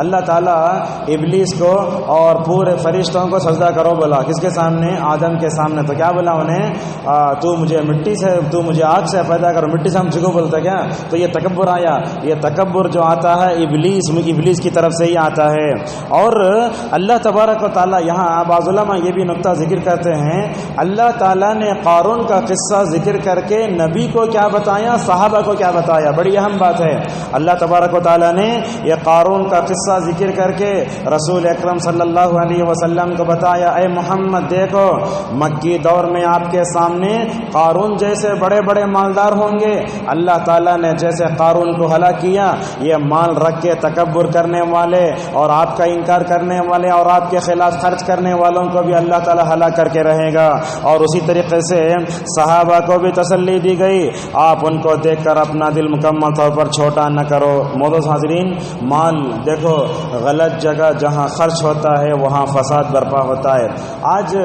اللہ تعالیٰ ابلیس کو اور پورے فرشتوں کو سجدہ کرو بولا، کس کے سامنے؟ آدم کے سامنے۔ تو کیا بولا انہیں؟ تو مجھے مٹی سے، تو مجھے آگ سے پیدا کرو، مٹی سے ہم سکھو بولتا کیا؟ تو یہ تکبر آیا۔ یہ تکبر جو آتا ہے ابلیس کی طرف سے ہی آتا ہے۔ اور اللہ تبارک و تعالیٰ، یہاں بعض علماء یہ بھی نقطہ ذکر کرتے ہیں، اللہ تعالیٰ نے قارون کا قصہ ذکر کر کے نبی کو کیا بتایا، صحابہ کو کیا بتایا، بڑی اہم بات ہے۔ اللہ تبارک و تعالیٰ نے یہ قارون کا قصہ ذکر کر کے رسول اکرم صلی اللہ علیہ وسلم کو بتایا، اے محمد دیکھو مکی دور میں آپ کے سامنے قارون جیسے بڑے بڑے مالدار ہوں گے، اللہ تعالیٰ نے جیسے قارون کو ہلاک کیا، یہ مال رکھ کے تکبر کرنے والے اور آپ کا انکار کرنے والے اور آپ کے خلاف خرچ کرنے والوں کو بھی اللہ تعالیٰ ہلاک کر کے رہے گا۔ اور اسی طریقے سے صحابہ کو بھی تسلی دی گئی، آپ ان کو دیکھ کر اپنا دل مکمل طور پر چھوٹا نہ کرو۔ معزز حاضرین، مال دیکھو غلط جگہ جہاں خرچ ہوتا ہے وہاں فساد برپا ہوتا ہے۔ آج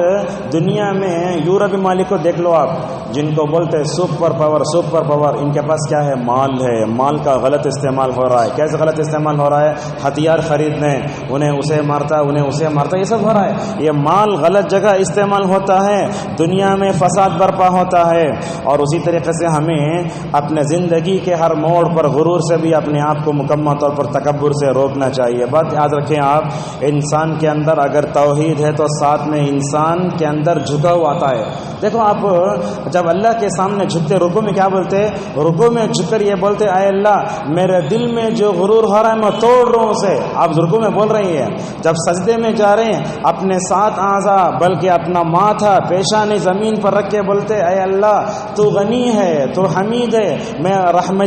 دنیا میں یورپی ممالک کو دیکھ لو آپ، جن کو بولتے ہیں سپر پاور، ان کے پاس کیا ہے؟ مال ہے۔ مال کا غلط استعمال ہو رہا ہے۔ کیسے غلط استعمال ہو رہا ہے؟ ہتھیار خریدنے، انہیں اسے مارتا، یہ سب ہو رہا ہے۔ یہ مال غلط جگہ استعمال ہوتا ہے، دنیا میں فساد برپا ہوتا ہے۔ اور اسی طریقے سے ہمیں اپنے زندگی کے ہر موڑ پر غرور سے بھی اپنے آپ کو مکمل طور پر تکبر سے روکنا چاہیے۔ بات یاد رکھیں آپ، انسان کے اندر اگر توحید ہے تو ساتھ میں انسان کے اندر جھکاؤ آتا ہے۔ دیکھو آپ جب اللہ کے سامنے جھکتے، رکوع میں کیا بولتے؟ رکوع میں جھک کر یہ بولتے، اے اللہ میرے دل میں جو غرور ہو رہا ہے میں توڑ رہا ہوں اسے۔ آپ رکوع میں بول رہی ہیں۔ جب سجدے میں جا رہے ہیں اپنے ساتھ اعضاء بلکہ اپنا ماتھا پیشانی زمین پر رکھ کے بولتے، اے اللہ تو غنی ہے، تو حمید ہے، میں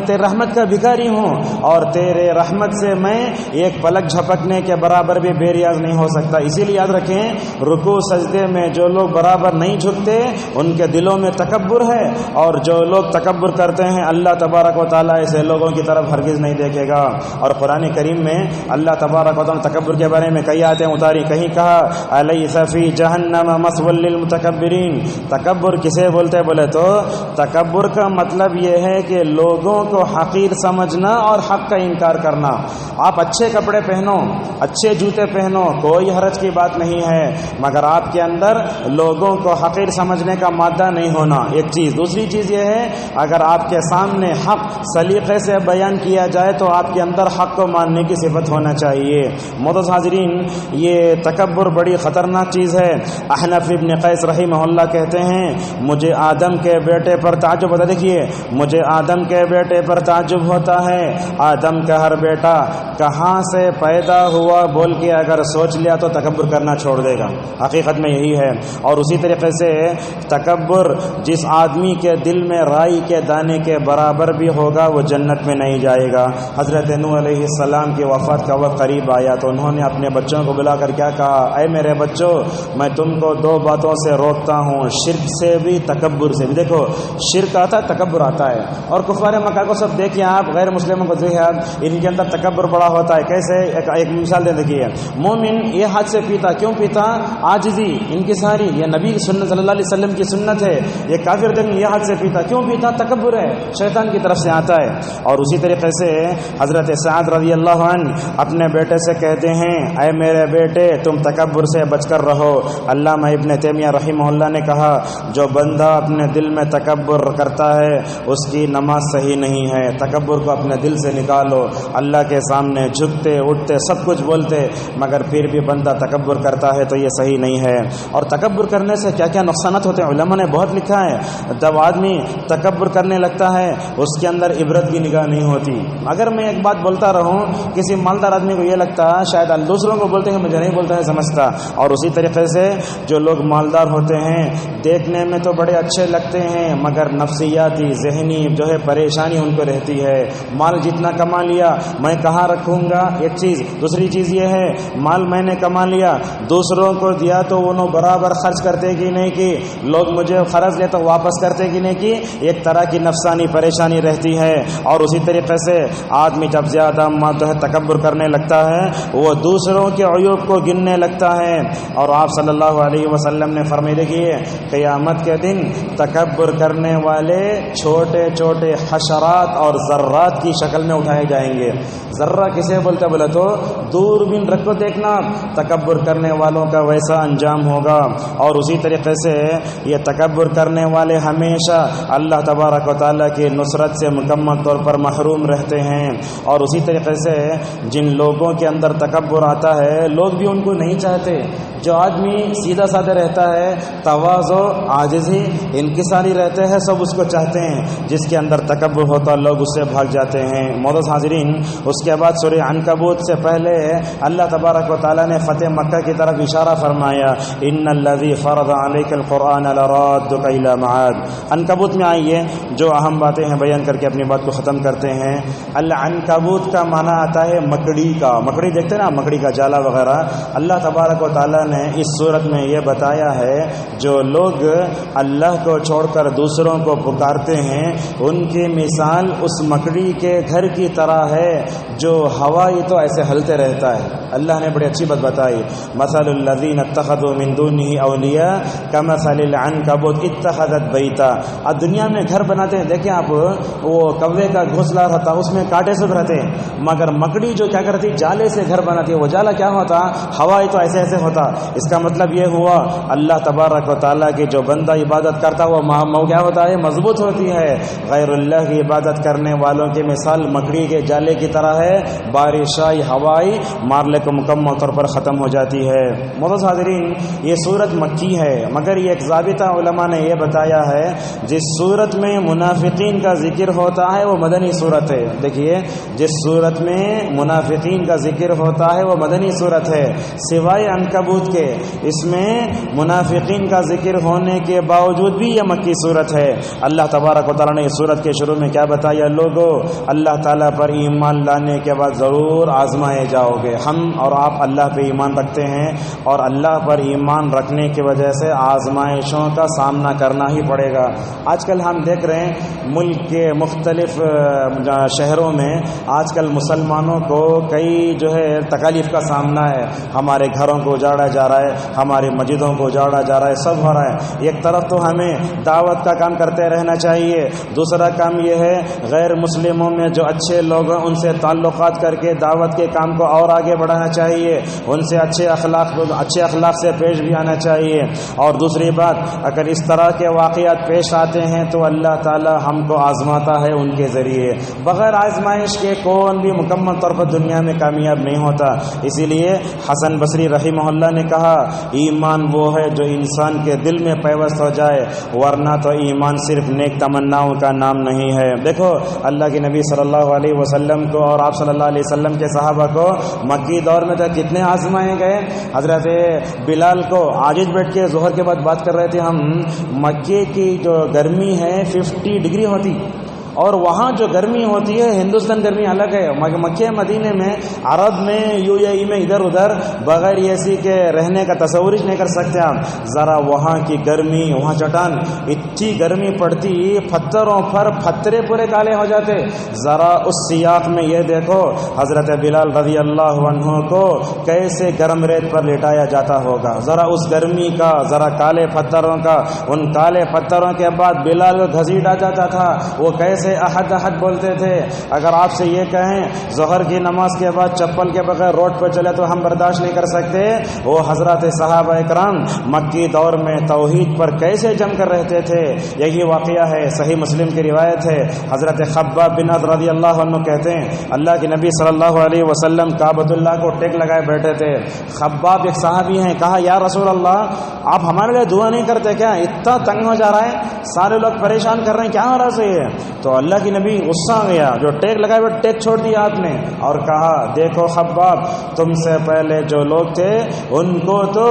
رحمت کا بھکاری ہوں اور تیرے رحمت سے میں ایک پلک جھپکنے کے برابر بھی بے ریاض نہیں ہو سکتا۔ اسی لیے یاد رکھیں، رکوع سجدے میں جو لوگ برابر نہیں جھکتے ان کے دلوں میں تکبر ہے، اور جو لوگ تکبر کرتے ہیں اللہ تبارک و تعالیٰ ایسے لوگوں کی طرف ہرگز نہیں دیکھے گا۔ اور قرآن کریم میں اللہ تبارک و تعالیٰ تکبر کے بارے میں کئی آیتیں اتاری، کہیں کہا الیس فی جہنم مثوی للمتکبرین۔ تکبر کسے بولتے؟ بولے تو تکبر کا مطلب یہ ہے کہ لوگوں کو حقیر سمجھنا اور حق کا انکار کرنا۔ آپ اچھے کپڑے پہنو، اچھے جوتے پہنو، کوئی حرج کی بات نہیں ہے، مگر آپ کے اندر لوگوں کو حقیر سمجھنے کا مادہ نہیں ہونا، ایک چیز۔ دوسری چیز یہ ہے اگر آپ کے سامنے حق سلیقے سے بیان کیا جائے تو آپ کے اندر حق کو ماننے کی صفت ہونا چاہیے۔ معزز حاضرین، یہ تکبر بڑی خطرناک چیز ہے۔ احنف ابن قیس رحمہ اللہ کہتے ہیں مجھے آدم کے بیٹے پر تعجب ہوتا، دیکھیے مجھے آدم کے بیٹے پر تعجب ہوتا ہے، آدم کا ہر بیٹا کہاں سے پیدا ہوا بول کے اگر سوچ لیا تو تکبر کرنا چھوڑ دے گا۔ حقیقت میں یہی ہے۔ اور اسی طریقے سے تکبر جس آدمی کے دل میں رائی کے دانے کے برابر بھی ہوگا وہ جنت میں نہیں جائے گا۔ حضرت نوح علیہ السلام کی وفات کا وقت قریب آیا تو انہوں نے اپنے بچوں کو بلا کر کیا کہا، اے میرے بچوں میں تم کو دو باتوں سے روکتا ہوں، شرک سے بھی تکبر سے بھی۔ دیکھو شرک آتا ہے، تکبر آتا ہے۔ اور کفار مکہ کو سب دیکھیں آپ، غیر مسلموں کو دیکھیں آپ، ان کے اندر تکبر بڑا ہوتا ہے۔ کیسے؟ ایک مثال دے دیکھیے، مومن یہ ہاتھ سے پیتا، کیوں پیتا؟ عاجزی ان کی ساری، یہ نبی سنت صلی اللہ علیہ وسلم کی سنت ہے۔ یہ کافر دیکھیں یہ ہاتھ سے پیتا، کیوں پیتا؟ تکبر ہے، شیطان کی طرف سے آتا ہے۔ اور اسی طریقے سے حضرت سعد رضی اللہ عنہ اپنے بیٹے سے کہتے ہیں، اے میرے بیٹے تم تکبر سے بچ کر رہو۔ علامہ ابن تیمیہ رحمہ اللہ نے کہا جو بندہ اپنے دل میں تکبر کرتا ہے اس کی نماز صحیح نہیں ہے۔ تکبر کو اپنے دل سے نکالو۔ اللہ کے سامنے جھکتے اٹھتے سب کچھ بولتے مگر پھر بھی بندہ تکبر کرتا ہے تو یہ صحیح نہیں ہے۔ اور تکبر کرنے سے کیا کیا نقصانات ہوتے ہیں علماء نے بہت لکھا ہے۔ جب آدمی تکبر کرنے لگتا ہے اس کے اندر عبرت کی نگاہ نہیں ہوتی۔ اگر میں ایک بات بولتا رہوں، کسی مالدار آدمی کو یہ لگتا ہے شاید دوسروں کو بولتے ہیں مجھے نہیں بولتا ہے سمجھتا۔ اور اسی طریقے سے جو لوگ مالدار ہوتے ہیں دیکھنے میں تو بڑے اچھے لگتے ہیں مگر نفسیاتی ذہنی جو ہے پریشانی ان کو رہتی ہے۔ مال جتنا کما لیا میں کہاں رکھوں گا، ایک چیز۔ دوسری چیز یہ ہے مال میں نے کما لیا دوسروں کو دیا تو انہوں برابر خرچ کرتے کہ نہیں کی، لوگ مجھے قرض لے تو واپس کرتے کہ نہیں کی، ایک طرح کی نفسانی پریشانی رہتی ہے۔ اور اسی طریقے سے آدمی جب زیادہ جو ہے تکبر کرنے لگتا ہے وہ دوسروں کے عیوب کو گننے لگتا ہے۔ اور آپ صلی اللہ علیہ وسلم نے فرمایا دیکھیے قیامت کے دن تکبر کرنے والے چھوٹے چھوٹے حشرات اور ذرات کی شکل میں اٹھائے جائیں گے۔ ذرہ کسے بولتے بولے تو دوربین رکھ کو دیکھنا، تکبر کرنے والوں کا ویسا انجام ہوگا۔ اور اسی طریقے سے یہ تکبر کرنے والے ہمیشہ اللہ تبارک و تعالیٰ کی نصرت سے مکمل طور پر محروم رہتے ہیں۔ اور اسی طریقے سے جن لوگوں کے اندر تکبر آتا ہے لوگ بھی ان کو نہیں چاہتے۔ جو آدمی سیدھا سادہ رہتا ہے، تواضع، عاجزی، انکساری رہتے ہیں، سب اس کو چاہتے ہیں۔ جس کے اندر تکبر ہوتا لوگ اس سے بھاگ جاتے ہیں۔ معزز حاضرین، اس کے بعد سورہ عنکبوت سے پہلے اللہ تبارک و تعالیٰ نے فتح مکہ کی طرف اشارہ فرمایا، ان الذی فرض علیک القرآن لرادک الی معاد۔ عنکبوت میں آئیے جو اہم باتیں ہیں بیان کر کے اپنی بات کو ختم کرتے ہیں۔ العنکبوت کا معنی آتا ہے مکڑی کا، مکڑی دیکھتے ہیں نا، مکڑی کا جالا وغیرہ۔ اللہ تبارک و تعالیٰ نے اس صورت میں یہ بتایا ہے جو لوگ اللہ کو چھوڑ کر دوسروں کو پکارتے ہیں ان کی مثال اس مکڑی کے گھر کی طرح ہے جو ہوائی تو ایسے ہلتے رہتا ہے۔ اللہ نے بڑی اچھی بات بتائی، مثل الذین اتخذوا من دونہ اولیاء کمثل العنکبوت اتخذت بیتا۔ اب دنیا میں گھر بناتے ہیں، دیکھیں آپ، وہ کوے کا گھونسلہ رہتا اس میں کانٹے سب رہتے ہیں، مگر مکڑی جو کیا کرتی جالے سے گھر بناتی ہے، وہ جالا کیا ہوتا، ہوائی تو ایسے ایسے ہوتا۔ اس کا مطلب یہ ہوا اللہ تبارک و تعالیٰ کی جو بندہ عبادت کرتا وہ کیا ہوتا ہے، مضبوط ہوتی ہے۔ غیر اللہ کی عبادت کرنے والوں کی مثال مکڑی کے جالے کی طرح ہے، بارش آئی ہوائی مار لے کو مکمل طور پر ختم ہو جاتی ہے۔ معزز حاضرین، یہ سورت مکی ہے، مگر یہ ایک ضابطہ علماء نے یہ بتایا ہے جس سورت میں منافقین کا ذکر ہوتا ہے وہ مدنی سورت ہے۔ دیکھیے، جس سورت میں منافقین کا ذکر ہوتا ہے وہ مدنی سورت ہے، سوائے عنکبوت کے۔ اس میں منافقین کا ذکر ہونے کے باوجود بھی یہ مکی سورت ہے۔ اللہ تبارک و تعالیٰ نے اس سورت کے شروع میں کیا بتایا، لوگو اللہ تعالیٰ پر ایمان لانے کے بعد ضرور آزمائے جاؤ گے۔ ہم اور آپ اللہ پہ ایمان رکھتے ہیں اور اللہ پر ایمان رکھنے کی وجہ سے آزمائشوں کا سامنا کرنا ہی پڑے گا۔ آج کل ہم دیکھ رہے ہیں ملک کے مختلف شہروں میں آج کل مسلمانوں کو کئی تکالیف کا سامنا ہے۔ ہمارے گھروں کو اجاڑا جا رہا ہے، ہماری مسجدوں کو اجاڑا جا رہا ہے، سب ہو رہا ہے۔ ایک طرف تو ہمیں دعوت کا کام کرتے رہنا چاہیے، دوسرا کام یہ ہے غیر مسلموں میں جو اچھے لوگ ہیں ان سے تعلقات کر کے دعوت کے کام کو اور آگے بڑھانا چاہیے، ان سے اچھے اخلاق سے پیش بھی آنا چاہیے۔ اور دوسری بات، اگر اس طرح کے واقعات پیش آتے ہیں تو اللہ تعالی ہم کو آزماتا ہے ان کے ذریعے۔ بغیر آزمائش کے کون بھی مکمل طور پر دنیا میں کامیاب نہیں ہوتا۔ اسی لیے حسن بصری رحمہ اللہ نے کہا، ایمان وہ ہے جو انسان کے دل میں پیوست ہو جائے، ورنہ تو ایمان صرف نیک تمناؤں کا نام نہیں ہے۔ دیکھو، اللہ کے نبی صلی اللہ علیہ وسلم کو اور آپ صلی اللہ علیہ وسلم کے صحابہ کو مکی دور میں تو کتنے آزمائے گئے۔ حضرت بلال کو عاجز بیٹھ کے ظہر کے بعد بات کر رہے تھے ہم، مکے کی جو گرمی ہے 50 ڈگری ہوتی، اور وہاں جو گرمی ہوتی ہے ہندوستان گرمی الگ ہے۔ مکہ مدینے میں، عرب میں، UAE میں ادھر ادھر بغیر اے سی کے رہنے کا تصور ہی نہیں کر سکتے آپ۔ ذرا وہاں کی گرمی، وہاں چٹان اتنی گرمی پڑتی، پتھروں پر پتھرے پورے کالے ہو جاتے۔ ذرا اس سیاق میں یہ دیکھو حضرت بلال رضی اللہ عنہ کو کیسے گرم ریت پر لٹایا جاتا ہوگا، ذرا اس گرمی کا، ذرا کالے پتھروں کا۔ ان کالے پتھروں کے بعد بلال کو گھسیٹا جاتا تھا، وہ کیسے احد احد بولتے تھے۔ اگر آپ سے یہ کہیں ظہر کی نماز کے بعد چپل کے بغیر روڈ پہ چلے تو ہم برداشت نہیں کر سکتے، وہ حضرات صحابہ اکرام مکی دور میں توحید پر کیسے جم کر رہتے تھے۔ یہی واقعہ ہے، صحیح مسلم کی روایت ہے، حضرت خباب بن عبد رضی اللہ عنہ کہتے ہیں اللہ کے نبی صلی اللہ علیہ وسلم کعبۃ اللہ کو ٹیک لگائے بیٹھے تھے۔ خباب ایک صحابی ہیں، کہا یا رسول اللہ آپ ہمارے لیے دعا نہیں کرتے کیا؟ اتنا تنگ ہو جا رہا ہے، سارے لوگ پریشان کر رہے ہیں، کیا ہو رہا ہے یہ؟ تو اللہ کی نبی غصہ آ گیا، جو ٹیک لگائے ہوئے ٹیک چھوڑ دیا آپ نے، اور کہا دیکھو خباب، تم سے پہلے جو لوگ تھے ان کو تو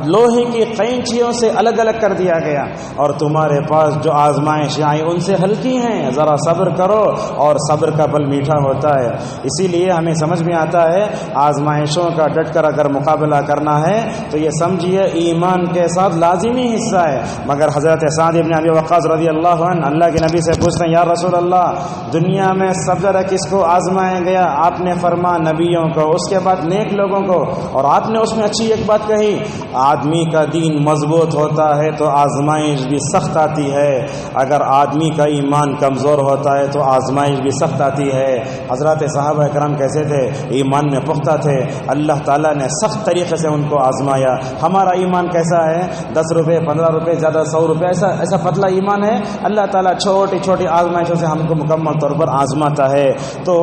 لوہے کی قینچیوں سے الگ الگ کر دیا گیا، اور تمہارے پاس جو آزمائش آئی ان سے ہلکی ہیں، ذرا صبر کرو، اور صبر کا پھل میٹھا ہوتا ہے۔ اسی لیے ہمیں سمجھ میں آتا ہے آزمائشوں کا ڈٹ کر اگر مقابلہ کرنا ہے تو یہ سمجھیے ایمان کے ساتھ لازمی حصہ ہے۔ مگر حضرت سعد بن ابی وقاص رضی اللہ عنہ اللہ کے نبی سے پوچھتے ہیں یا رسول اللہ دنیا میں سب سے زیادہ کس کو آزمایا گیا؟ آپ نے فرمایا نبیوں کو، اس کے بعد نیک لوگوں کو، اور آپ نے اس میں اچھی ایک بات کہی، آدمی کا دین مضبوط ہوتا ہے تو آزمائش بھی سخت آتی ہے، اگر آدمی کا ایمان کمزور ہوتا ہے تو آزمائش بھی سخت آتی ہے۔ حضرات صحابہ اکرام کیسے تھے؟ ایمان میں پختہ تھے، اللہ تعالیٰ نے سخت طریقے سے ان کو آزمایا۔ ہمارا ایمان کیسا ہے؟ 10 روپے 15 روپے زیادہ 100 روپے ایسا پتلا ایمان ہے۔ اللہ تعالیٰ چھوٹی چھوٹی آزمائشوں سے ہم کو مکمل طور پر آزماتا ہے۔ تو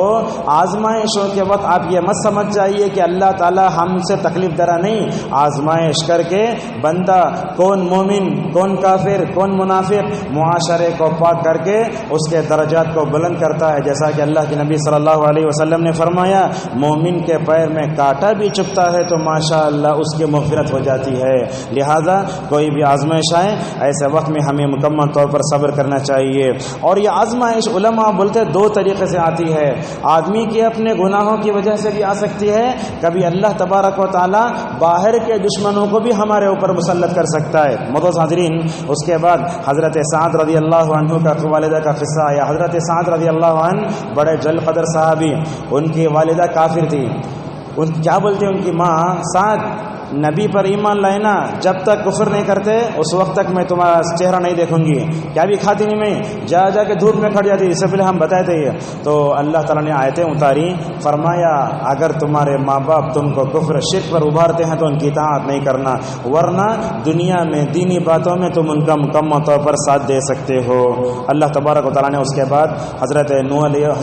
آزمائشوں کے وقت آپ یہ مت سمجھ جائیے کہ اللہ تعالیٰ ہم سے تکلیف درا نہیں، آزمائش کر کے بندہ کون مومن کون کافر کون منافق معاشرے کو پاک کر کے اس کے درجات کو بلند کرتا ہے، جیسا کہ اللہ کے نبی صلی اللہ علیہ وسلم نے فرمایا مومن کے پیر میں کانٹا بھی چبھتا ہے تو ماشاءاللہ اس کی مغفرت ہو جاتی ہے۔ لہذا کوئی بھی آزمائش آئے ایسے وقت میں ہمیں مکمل طور پر صبر کرنا چاہیے، اور یہ آزمائش علماء بولتے دو طریقے سے آتی ہے. آدمی کے اپنے گناہوں کی وجہ سے بھی آ سکتی ہے, کبھی اللہ تبارک و تعالی باہر کے دشمنوں کو بھی ہمارے اوپر مسلط کر سکتا ہے. معزز حاضرین, اس کے بعد حضرت سعد رضی اللہ عنہ کا والدہ کا قصہ آیا. حضرت سعد رضی اللہ عنہ بڑے جل قدر صحابی, ان کی والدہ کافر تھی. کیا بولتے ان کی ماں, سعد نبی پر ایمان لائے نا, جب تک کفر نہیں کرتے اس وقت تک میں تمہارا چہرہ نہیں دیکھوں گی. کیا بھی کھاتی نہیں, میں جا جا کے دھوپ میں کھڑ جاتی. اس سے پہلے ہم بتائے تھے یہ. تو اللہ تعالیٰ نے آیتیں اتاری, فرمایا اگر تمہارے ماں باپ تم کو کفر شرک پر ابھارتے ہیں تو ان کی اطاعت نہیں کرنا, ورنہ دنیا میں دینی باتوں میں تم ان کا مکمل طور پر ساتھ دے سکتے ہو. اللہ تبارک و تعالیٰ نے اس کے بعد حضرت نوح علیہ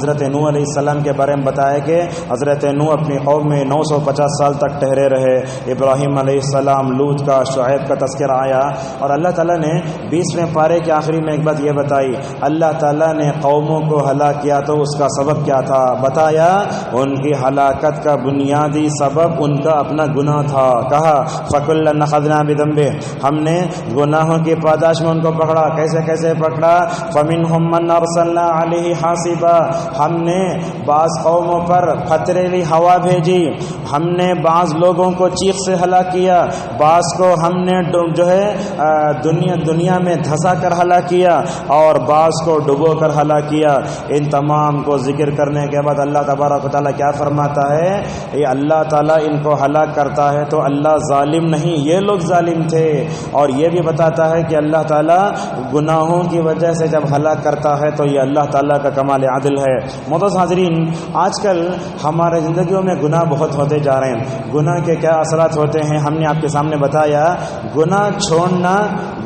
السلام کے بارے میں بتایا کہ حضرت نوح اپنی قوم میں 950 سال تک ٹھہرے رہے. ابراہیم علیہ السلام, لوط کا, شعیب کا تذکرہ آیا. اور اللہ تعالیٰ نے 20ویں پارے کے آخری میں ایک بات یہ بتائی, اللہ تعالیٰ نے قوموں کو ہلاک کیا تو اس کا سبب کیا تھا, بتایا ان کی ہلاکت کا بنیادی سبب ان کا اپنا گناہ تھا. کہا فَكُلًّا أَخَذْنَا بِذَنبِهِ, ہم نے گناہوں کی پاداش میں ان کو پکڑا. کیسے کیسے پکڑا؟ فَمِنْهُمْ مَنْ أَرْسَلْنَا عَلَيْهِ حَاصِبًا, ہم نے بعض قوموں پر پتھریلی ہوا بھیجی, ہم نے بعض لوگوں کو چیخ سے ہلاک کیا, بعض کو ہم نے جو ہے دنیا میں دھسا کر ہلاک کیا, اور بعض کو ڈبو کر ہلاک کیا. ان تمام کو ذکر کرنے کے بعد اللہ تبارک و تعالیٰ کیا فرماتا ہے, یہ اللہ تعالیٰ ان کو ہلاک کرتا ہے تو اللہ ظالم نہیں, یہ لوگ ظالم تھے. اور یہ بھی بتاتا ہے کہ اللہ تعالیٰ گناہوں کی وجہ سے جب ہلاک کرتا ہے تو یہ اللہ تعالیٰ کا کمال عدل ہے. معزز حاضرین, آج کل ہمارے زندگیوں میں گناہ بہت ہوتے جا رہے ہیں. گناہ کے کیا اثرات ہوتے ہیں ہم نے آپ کے سامنے بتایا. گناہ چھوڑنا,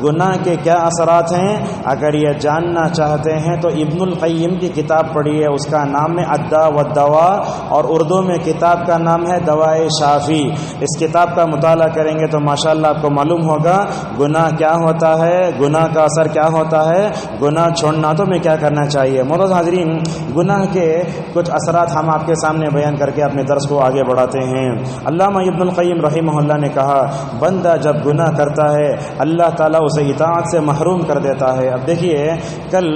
گناہ کے کیا اثرات ہیں, اگر یہ جاننا چاہتے ہیں تو ابن القیم کی کتاب پڑھیے, اس کا نام ہے الداء والدواء, اور اردو میں کتاب کا نام ہے دوائے شافی. اس کتاب کا مطالعہ کریں گے تو ماشاءاللہ آپ کو معلوم ہوگا گناہ کیا ہوتا ہے, گناہ کا اثر کیا ہوتا ہے, گناہ چھوڑنا تو میں کیا کرنا چاہیے. معزز حاضرین, گناہ کے کچھ اثرات ہم آپ کے سامنے بیان کر کے اپنے درس کو آگے بڑھاتے ہیں. علامہ ابن القیم رحمہ اللہ نے کہا, بندہ جب گناہ کرتا ہے اللہ تعالیٰ اسے اطاعت سے محروم کر دیتا ہے. اب دیکھیے, کل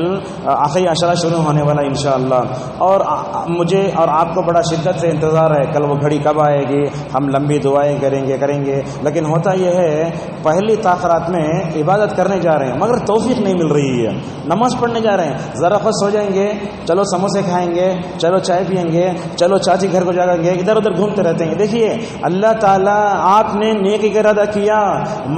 آخری عشرہ شروع ہونے والا انشاءاللہ, اور مجھے اور آپ کو بڑا شدت سے انتظار ہے کل وہ گھڑی کب آئے گی, ہم لمبی دعائیں کریں گے. لیکن ہوتا یہ ہے پہلی تاخرات میں عبادت کرنے جا رہے ہیں مگر توفیق نہیں مل رہی ہے. نماز پڑھنے جا رہے ہیں, ذرا خوش ہو جائیں گے, چلو سموسے کھائیں گے, چلو چائے پئیں گے, چلو چاچی گھر کو جائیں گے, ادھر ادھر گھومتے رہتے ہیں. دیکھیے اللہ تعالیٰ, آپ نے نیکی کا ارادہ کیا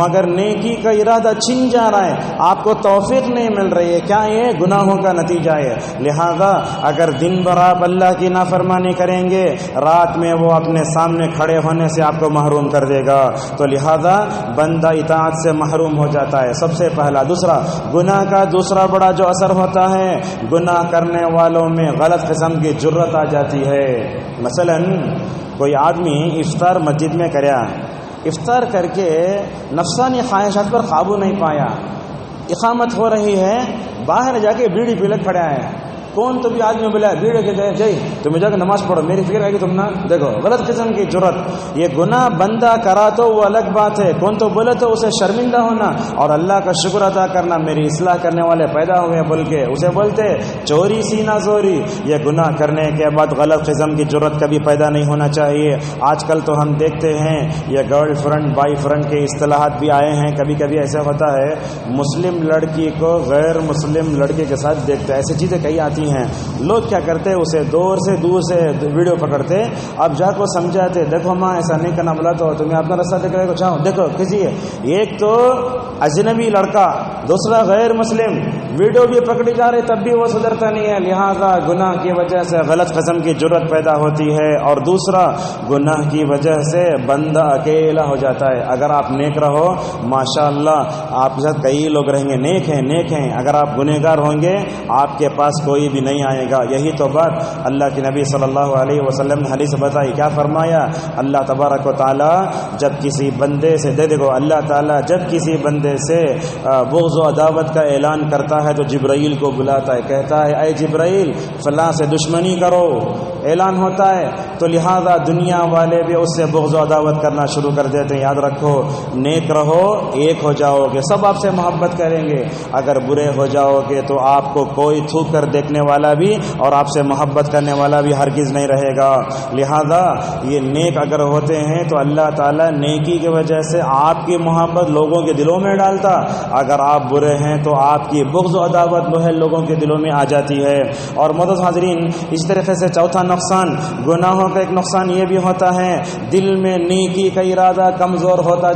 مگر نیکی کا ارادہ چھن جا رہا ہے, آپ کو توفیق نہیں مل رہی ہے. کیا یہ گناہوں کا نتیجہ ہے. لہذا اگر دن بھر آپ اللہ کی نافرمانی کریں گے, رات میں وہ اپنے سامنے کھڑے ہونے سے آپ کو محروم کر دے گا. تو لہذا بندہ اطاعت سے محروم ہو جاتا ہے, سب سے پہلا. دوسرا, گناہ کا دوسرا بڑا جو اثر ہوتا ہے, گناہ کرنے والوں میں غلط قسم کی جرت آ جاتی ہے. مثلا کوئی آدمی افطار مسجد میں کریا, افطار کر کے نفسانی خواہشات پر قابو نہیں پایا, اقامت ہو رہی ہے, باہر جا کے بیڑی پی لے کھڑا ہے. کون تو بھی آدمی بولا بیڑی کے جائی تم جا کے نماز پڑھو, میری فکر ہے کہ تم نہ دیکھو. غلط قسم کی جرت. یہ گناہ بندہ کرا تو وہ الگ بات ہے, کون تو بولے تو اسے شرمندہ ہونا اور اللہ کا شکر ادا کرنا, میری اصلاح کرنے والے پیدا ہوئے بول کے اسے بولتے چوری سینہ زوری. یہ گناہ کرنے کے بعد غلط قسم کی جرت کبھی پیدا نہیں ہونا چاہیے. آج کل تو ہم دیکھتے ہیں یہ گرل فرینڈ بائی فرینڈ کے اصطلاحات بھی آئے ہیں. کبھی کبھی ایسا ہوتا ہے مسلم لڑکی کو غیر مسلم لڑکے کے ساتھ دیکھتے, ایسی چیزیں کئی آتی ہیں. لوگ کیا کرتے, اسے دور سے ویڈیو پکڑتے, اب جا کو سمجھاتے, دیکھو ماں ایسا نہیں کرنا, بولا تو تمہیں اپنا رستہ دیکھنے کو چاہو. دیکھو کسی ایک تو اجنبی لڑکا, دوسرا غیر مسلم, ویڈیو بھی پکڑی جا رہی تب بھی وہ سدھرتا نہیں ہے. لہذا گناہ کی وجہ سے غلط قسم کی جرت پیدا ہوتی ہے. اور دوسرا, گناہ کی وجہ سے بندہ اکیلا ہو جاتا ہے. اگر آپ نیک رہو ماشاءاللہ آپ کے ساتھ کئی لوگ رہیں گے, نیک ہیں. اگر آپ گنہگار ہوں گے آپ کے پاس کوئی بھی نہیں آئے گا. یہی تو بات اللہ کے نبی صلی اللہ علیہ وسلم نے حدیث بتائی. کیا فرمایا, اللہ تبارک و تعالی جب کسی بندے سے دیکھو اللہ تعالی جب کسی بندے سے بغض و عداوت کا اعلان کرتا ہے تو جبرائیل کو بلاتا ہے, کہتا ہے اے جبرائیل فلاں سے دشمنی کرو. اعلان ہوتا ہے, تو لہذا دنیا والے بھی اس سے بغض و عداوت کرنا شروع کر دیتے ہیں۔ یاد رکھو، نیک رہو ایک ہو جاؤ گے، سب آپ سے محبت کریں گے۔ اگر برے ہو جاؤ گے تو آپ کو کوئی تھوک کر دیکھنے والا بھی اور آپ سے محبت کرنے والا بھی ہرگز نہیں رہے گا۔ لہذا یہ نیک اگر ہوتے ہیں تو اللہ تعالیٰ نیکی کی وجہ سے آپ کی محبت لوگوں کے دلوں میں ڈالتا، اگر آپ برے ہیں تو آپ کی بغض و عداوت جو ہے لوگوں کے دلوں میں آ جاتی ہے۔ اور معزز حاضرین، اس طریقے سے چوتھا نقصان، گناہوں کا ایک نقصان یہ بھی ہوتا ہے، دل میں نیکی کا ارادہ کمزور ہوتا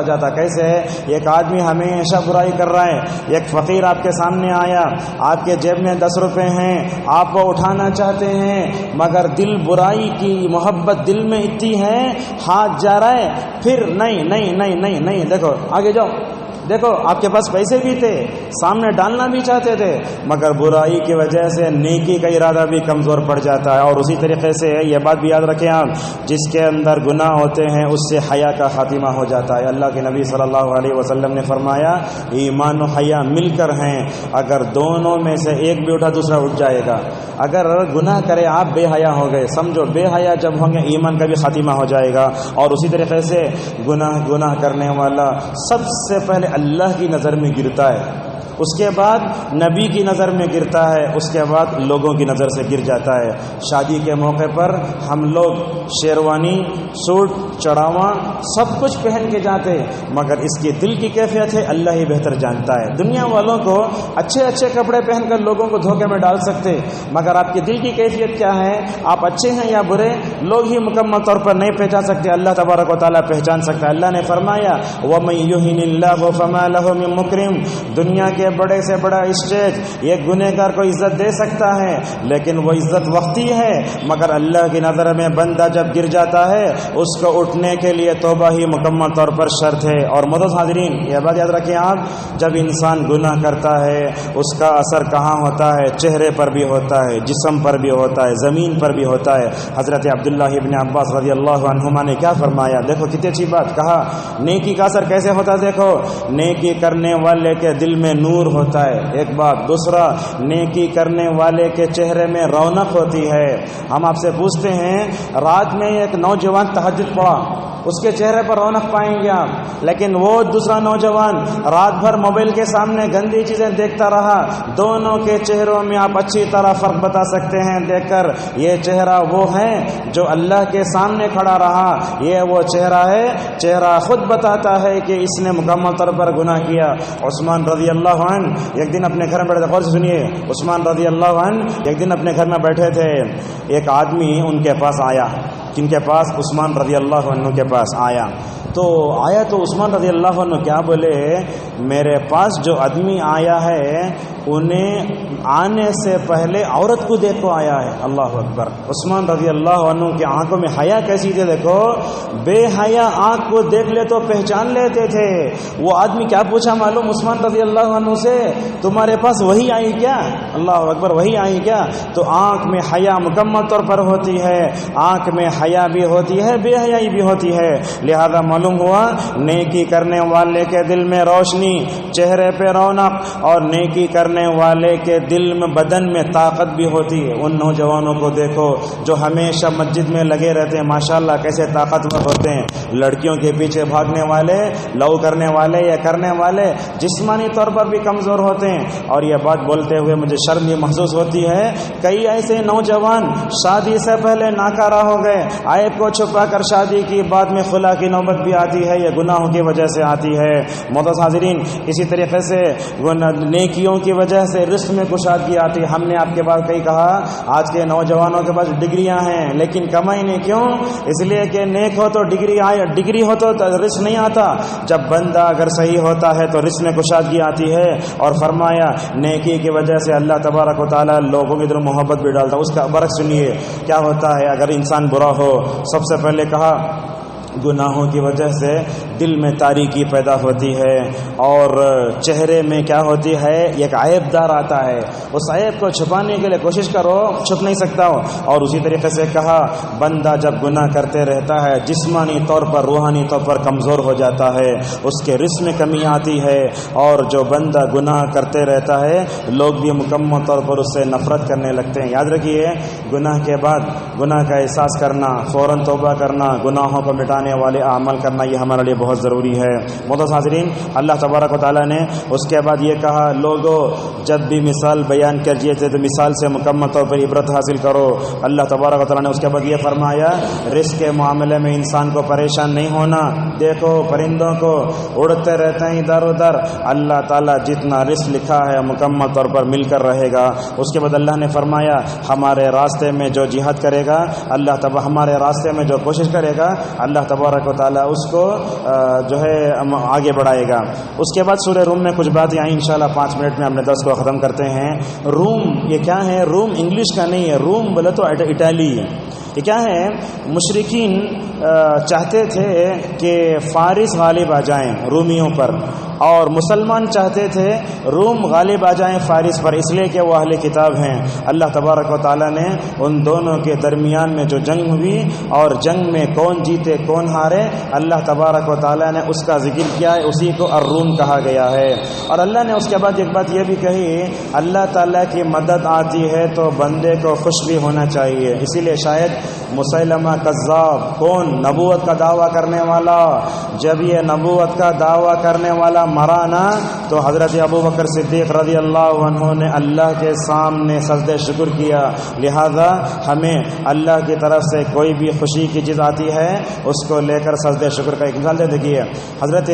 جاتا۔ کیسے ہے؟ ایک آدمی ہمیشہ برائی کر رہا ہے، ایک فقیر آپ کے سامنے آیا، آپ کے جیب میں 10 روپے ہیں، آپ وہ اٹھانا چاہتے ہیں مگر دل برائی کی محبت دل میں اتنی ہے، ہاتھ جا رہا ہے، پھر نہیں، دیکھو آگے جاؤ، دیکھو آپ کے پاس پیسے بھی تھے، سامنے ڈالنا بھی چاہتے تھے، مگر برائی کی وجہ سے نیکی کا ارادہ بھی کمزور پڑ جاتا ہے۔ اور اسی طریقے سے یہ بات بھی یاد رکھیں آپ، جس کے اندر گناہ ہوتے ہیں اس سے حیا کا خاتمہ ہو جاتا ہے۔ اللہ کے نبی صلی اللہ علیہ وسلم نے فرمایا، ایمان و حیا مل کر ہیں، اگر دونوں میں سے ایک بھی اٹھا دوسرا اٹھ جائے گا۔ اگر گناہ کرے آپ بے حیا ہو گئے، سمجھو بے حیا جب ہوں گے ایمان کا بھی خاتمہ ہو جائے گا۔ اور اسی طریقے سے گناہ کرنے والا سب سے پہلے اللہ کی نظر میں گرتا ہے، اس کے بعد نبی کی نظر میں گرتا ہے، اس کے بعد لوگوں کی نظر سے گر جاتا ہے۔ شادی کے موقع پر ہم لوگ شیروانی، سوٹ، چڑھاوا سب کچھ پہن کے جاتے، مگر اس کی دل کی کیفیت ہے اللہ ہی بہتر جانتا ہے۔ دنیا والوں کو اچھے کپڑے پہن کر لوگوں کو دھوکے میں ڈال سکتے، مگر آپ کی دل کی کیفیت کیا ہے، آپ اچھے ہیں یا برے، لوگ ہی مکمل طور پر نہیں پہچان سکتے، اللہ تبارک و تعالیٰ پہچان سکتا ہے۔ اللہ نے فرمایا، وَمَن يُهِنِ اللَّهُ فَمَا لَهُ مِن مُكْرِمٍ، دنیا کے بڑے سے بڑا اسٹیج ایک گنہگار کو عزت دے سکتا ہے، لیکن وہ عزت وقتی ہے، مگر اللہ کی نظر میں بندہ جب گر جاتا ہے اس کو اٹھنے کے لیے توبہ ہی مکمل طور پر شرط ہے۔ اور معزز حاضرین، یہ بات یاد رکھیں آپ، جب انسان گناہ کرتا ہے اس کا اثر کہاں ہوتا ہے؟ چہرے پر بھی ہوتا ہے، جسم پر بھی ہوتا ہے، زمین پر بھی ہوتا ہے۔ حضرت عبداللہ ابن عباس رضی اللہ عنہما نے کیا فرمایا؟ دیکھو کتنی اچھی بات کہا، نیکی کا اثر کیسے ہوتا ہے؟ دیکھو، نیکی کرنے والے کے دل میں نور ہوتا ہے، ایک بات۔ دوسرا، نیکی کرنے والے کے چہرے میں رونق ہوتی ہے۔ ہم آپ سے پوچھتے ہیں، رات میں ایک نوجوان تہجد پڑھا، اس کے چہرے پر رونق پائیں گے آپ، لیکن وہ دوسرا نوجوان رات بھر موبائل کے سامنے گندی چیزیں دیکھتا رہا، دونوں کے چہروں میں آپ اچھی طرح فرق بتا سکتے ہیں دیکھ کر، یہ چہرہ وہ ہے جو اللہ کے سامنے کھڑا رہا، یہ وہ چہرہ ہے، چہرہ خود بتاتا ہے کہ اس نے مکمل طور پر گناہ کیا۔ عثمان رضی اللہ عنہ ایک دن اپنے گھر میں بیٹھے تھے، غور سے سنیے، عثمان رضی اللہ عنہ ایک دن اپنے گھر میں بیٹھے تھے، ایک آدمی ان کے پاس آیا، جن کے پاس عثمان رضی اللہ عنہ کے پاس آیا تو عثمان رضی اللہ عنہ کیا بولے، میرے پاس جو آدمی آیا ہے انہیں آنے سے پہلے عورت کو دیکھ کو آیا ہے۔ اللہ اکبر! عثمان رضی اللہ عنہ کی آنکھوں میں حیا کیسی تھی، دیکھو، بے حیا آنکھ کو دیکھ لے تو پہچان لیتے تھے۔ وہ آدمی کیا پوچھا معلوم عثمان رضی اللہ عنہ سے، تمہارے پاس وہی آئی کیا؟ اللہ اکبر! وہی آئی کیا؟ تو آنکھ میں حیا مکمل طور پر ہوتی ہے، آنکھ میں حیا بھی ہوتی ہے، بے حیائی بھی ہوتی ہے۔ لہذا معلوم ہوا نیکی کرنے والے کے دل میں روشنی، چہرے پہ رونق، اور نیکی کرنے والے کے دل میں، بدن میں طاقت بھی ہوتی ہے۔ ان نوجوانوں کو دیکھو جو ہمیشہ مسجد میں لگے رہتے ہیں، ماشاءاللہ کیسے طاقتور ہوتے ہیں، لڑکیوں کے پیچھے بھاگنے والے، لو کرنے والے یا کرنے والے جسمانی طور پر بھی کمزور ہوتے ہیں۔ اور یہ بات بولتے ہوئے مجھے شرم یہ محسوس ہوتی ہے، کئی ایسے نوجوان شادی سے پہلے ناکارہ ہو گئے، عیب کو چھپا کر شادی کی، بعد میں خلا کی نوبت بھی آتی ہے، یہ گناہوں کی وجہ سے آتی ہے۔ معزز حاضرین، اسی طریقے سے نیکیوں کی وجہ سے رزق میں کشادگی آتی ہے۔ ہم نے آپ کے بعد کئی کہا آج کے نوجوانوں کے پاس ڈگریاں ہیں لیکن کمائی نہیں، کیوں؟ اس لیے کہ نیک ہو تو ڈگری ہو تو رزق نہیں آتا، جب بندہ اگر صحیح ہوتا ہے تو رزق میں کشادگی آتی ہے۔ اور فرمایا نیکی کی وجہ سے اللہ تبارک و تعالیٰ لوگوں کی طرف محبت بھی ڈالتا ہے۔ اس کا برعکس سنیے کیا ہوتا ہے، اگر انسان برا ہو، سب سے پہلے کہا گناہوں کی وجہ سے دل میں تاریکی پیدا ہوتی ہے اور چہرے میں کیا ہوتی ہے، ایک عیب دار آتا ہے، اس عیب کو چھپانے کے لیے کوشش کرو، چھپ نہیں سکتا ہو۔ اور اسی طریقے سے کہا بندہ جب گناہ کرتے رہتا ہے جسمانی طور پر روحانی طور پر کمزور ہو جاتا ہے، اس کے رزق میں کمی آتی ہے، اور جو بندہ گناہ کرتے رہتا ہے لوگ بھی مکمل طور پر اس سے نفرت کرنے لگتے ہیں۔ یاد رکھیے گناہ کے بعد گناہ کا احساس کرنا، فوراً توبہ کرنا، گناہوں کو مٹانے والے اعمال کرنا، یہ ہمارے لیے بہت ضروری ہے۔ محترم حاضرین، اللہ تبارک و تعالیٰ نے اس کے بعد یہ کہا لوگوں جب بھی مثال بیان کیجیے تو مثال سے مکمل طور پر عبرت حاصل کرو۔ اللہ تبارک و تعالیٰ نے اس کے بعد یہ فرمایا رزق کے معاملے میں انسان کو پریشان نہیں ہونا، دیکھو پرندوں کو اڑتے رہتے ہیں ادھر ادھر، اللہ تعالیٰ جتنا رزق لکھا ہے مکمل طور پر مل کر رہے گا۔ اس کے بعد اللہ نے فرمایا ہمارے راستے میں جو جہاد کرے گا، اللہ تعالیٰ ہمارے راستے میں جو کوشش کرے گا، اللہ تبارک و تعالیٰ اس کو جو ہے آگے بڑھائے گا۔ اس کے بعد سورہ روم میں کچھ باتیں آئیں، انشاءاللہ 5 منٹ میں اپنے درس کو ختم کرتے ہیں۔ روم یہ کیا ہے؟ روم انگلش کا نہیں ہے، روم بولے تو اٹالی ہے۔ یہ کیا ہے؟ مشرکین چاہتے تھے کہ فارس غالب آ جائیں رومیوں پر، اور مسلمان چاہتے تھے روم غالب آ جائیں فارس پر، اس لیے کہ وہ اہل کتاب ہیں۔ اللہ تبارک و تعالیٰ نے ان دونوں کے درمیان میں جو جنگ ہوئی اور جنگ میں کون جیتے کون ہارے، اللہ تبارک و تعالیٰ نے اس کا ذکر کیا ہے، اسی کو الروم کہا گیا ہے۔ اور اللہ نے اس کے بعد ایک بات یہ بھی کہی، اللہ تعالیٰ کی مدد آتی ہے تو بندے کو خوش بھی ہونا چاہیے۔ اسی لیے شاید مسیلمہ کذاب، کون؟ نبوت کا دعویٰ کرنے والا، جب یہ نبوت کا دعویٰ کرنے والا مرانا تو حضرت ابوبکر صدیق رضی اللہ عنہ نے اللہ کے سامنے سجدہ شکر کیا۔ لہذا ہمیں اللہ کی طرف سے کوئی بھی خوشی کی چیز آتی ہے اس کو لے کر سجدہ شکر کا ایک مثال دے دیکھیے۔ حضرت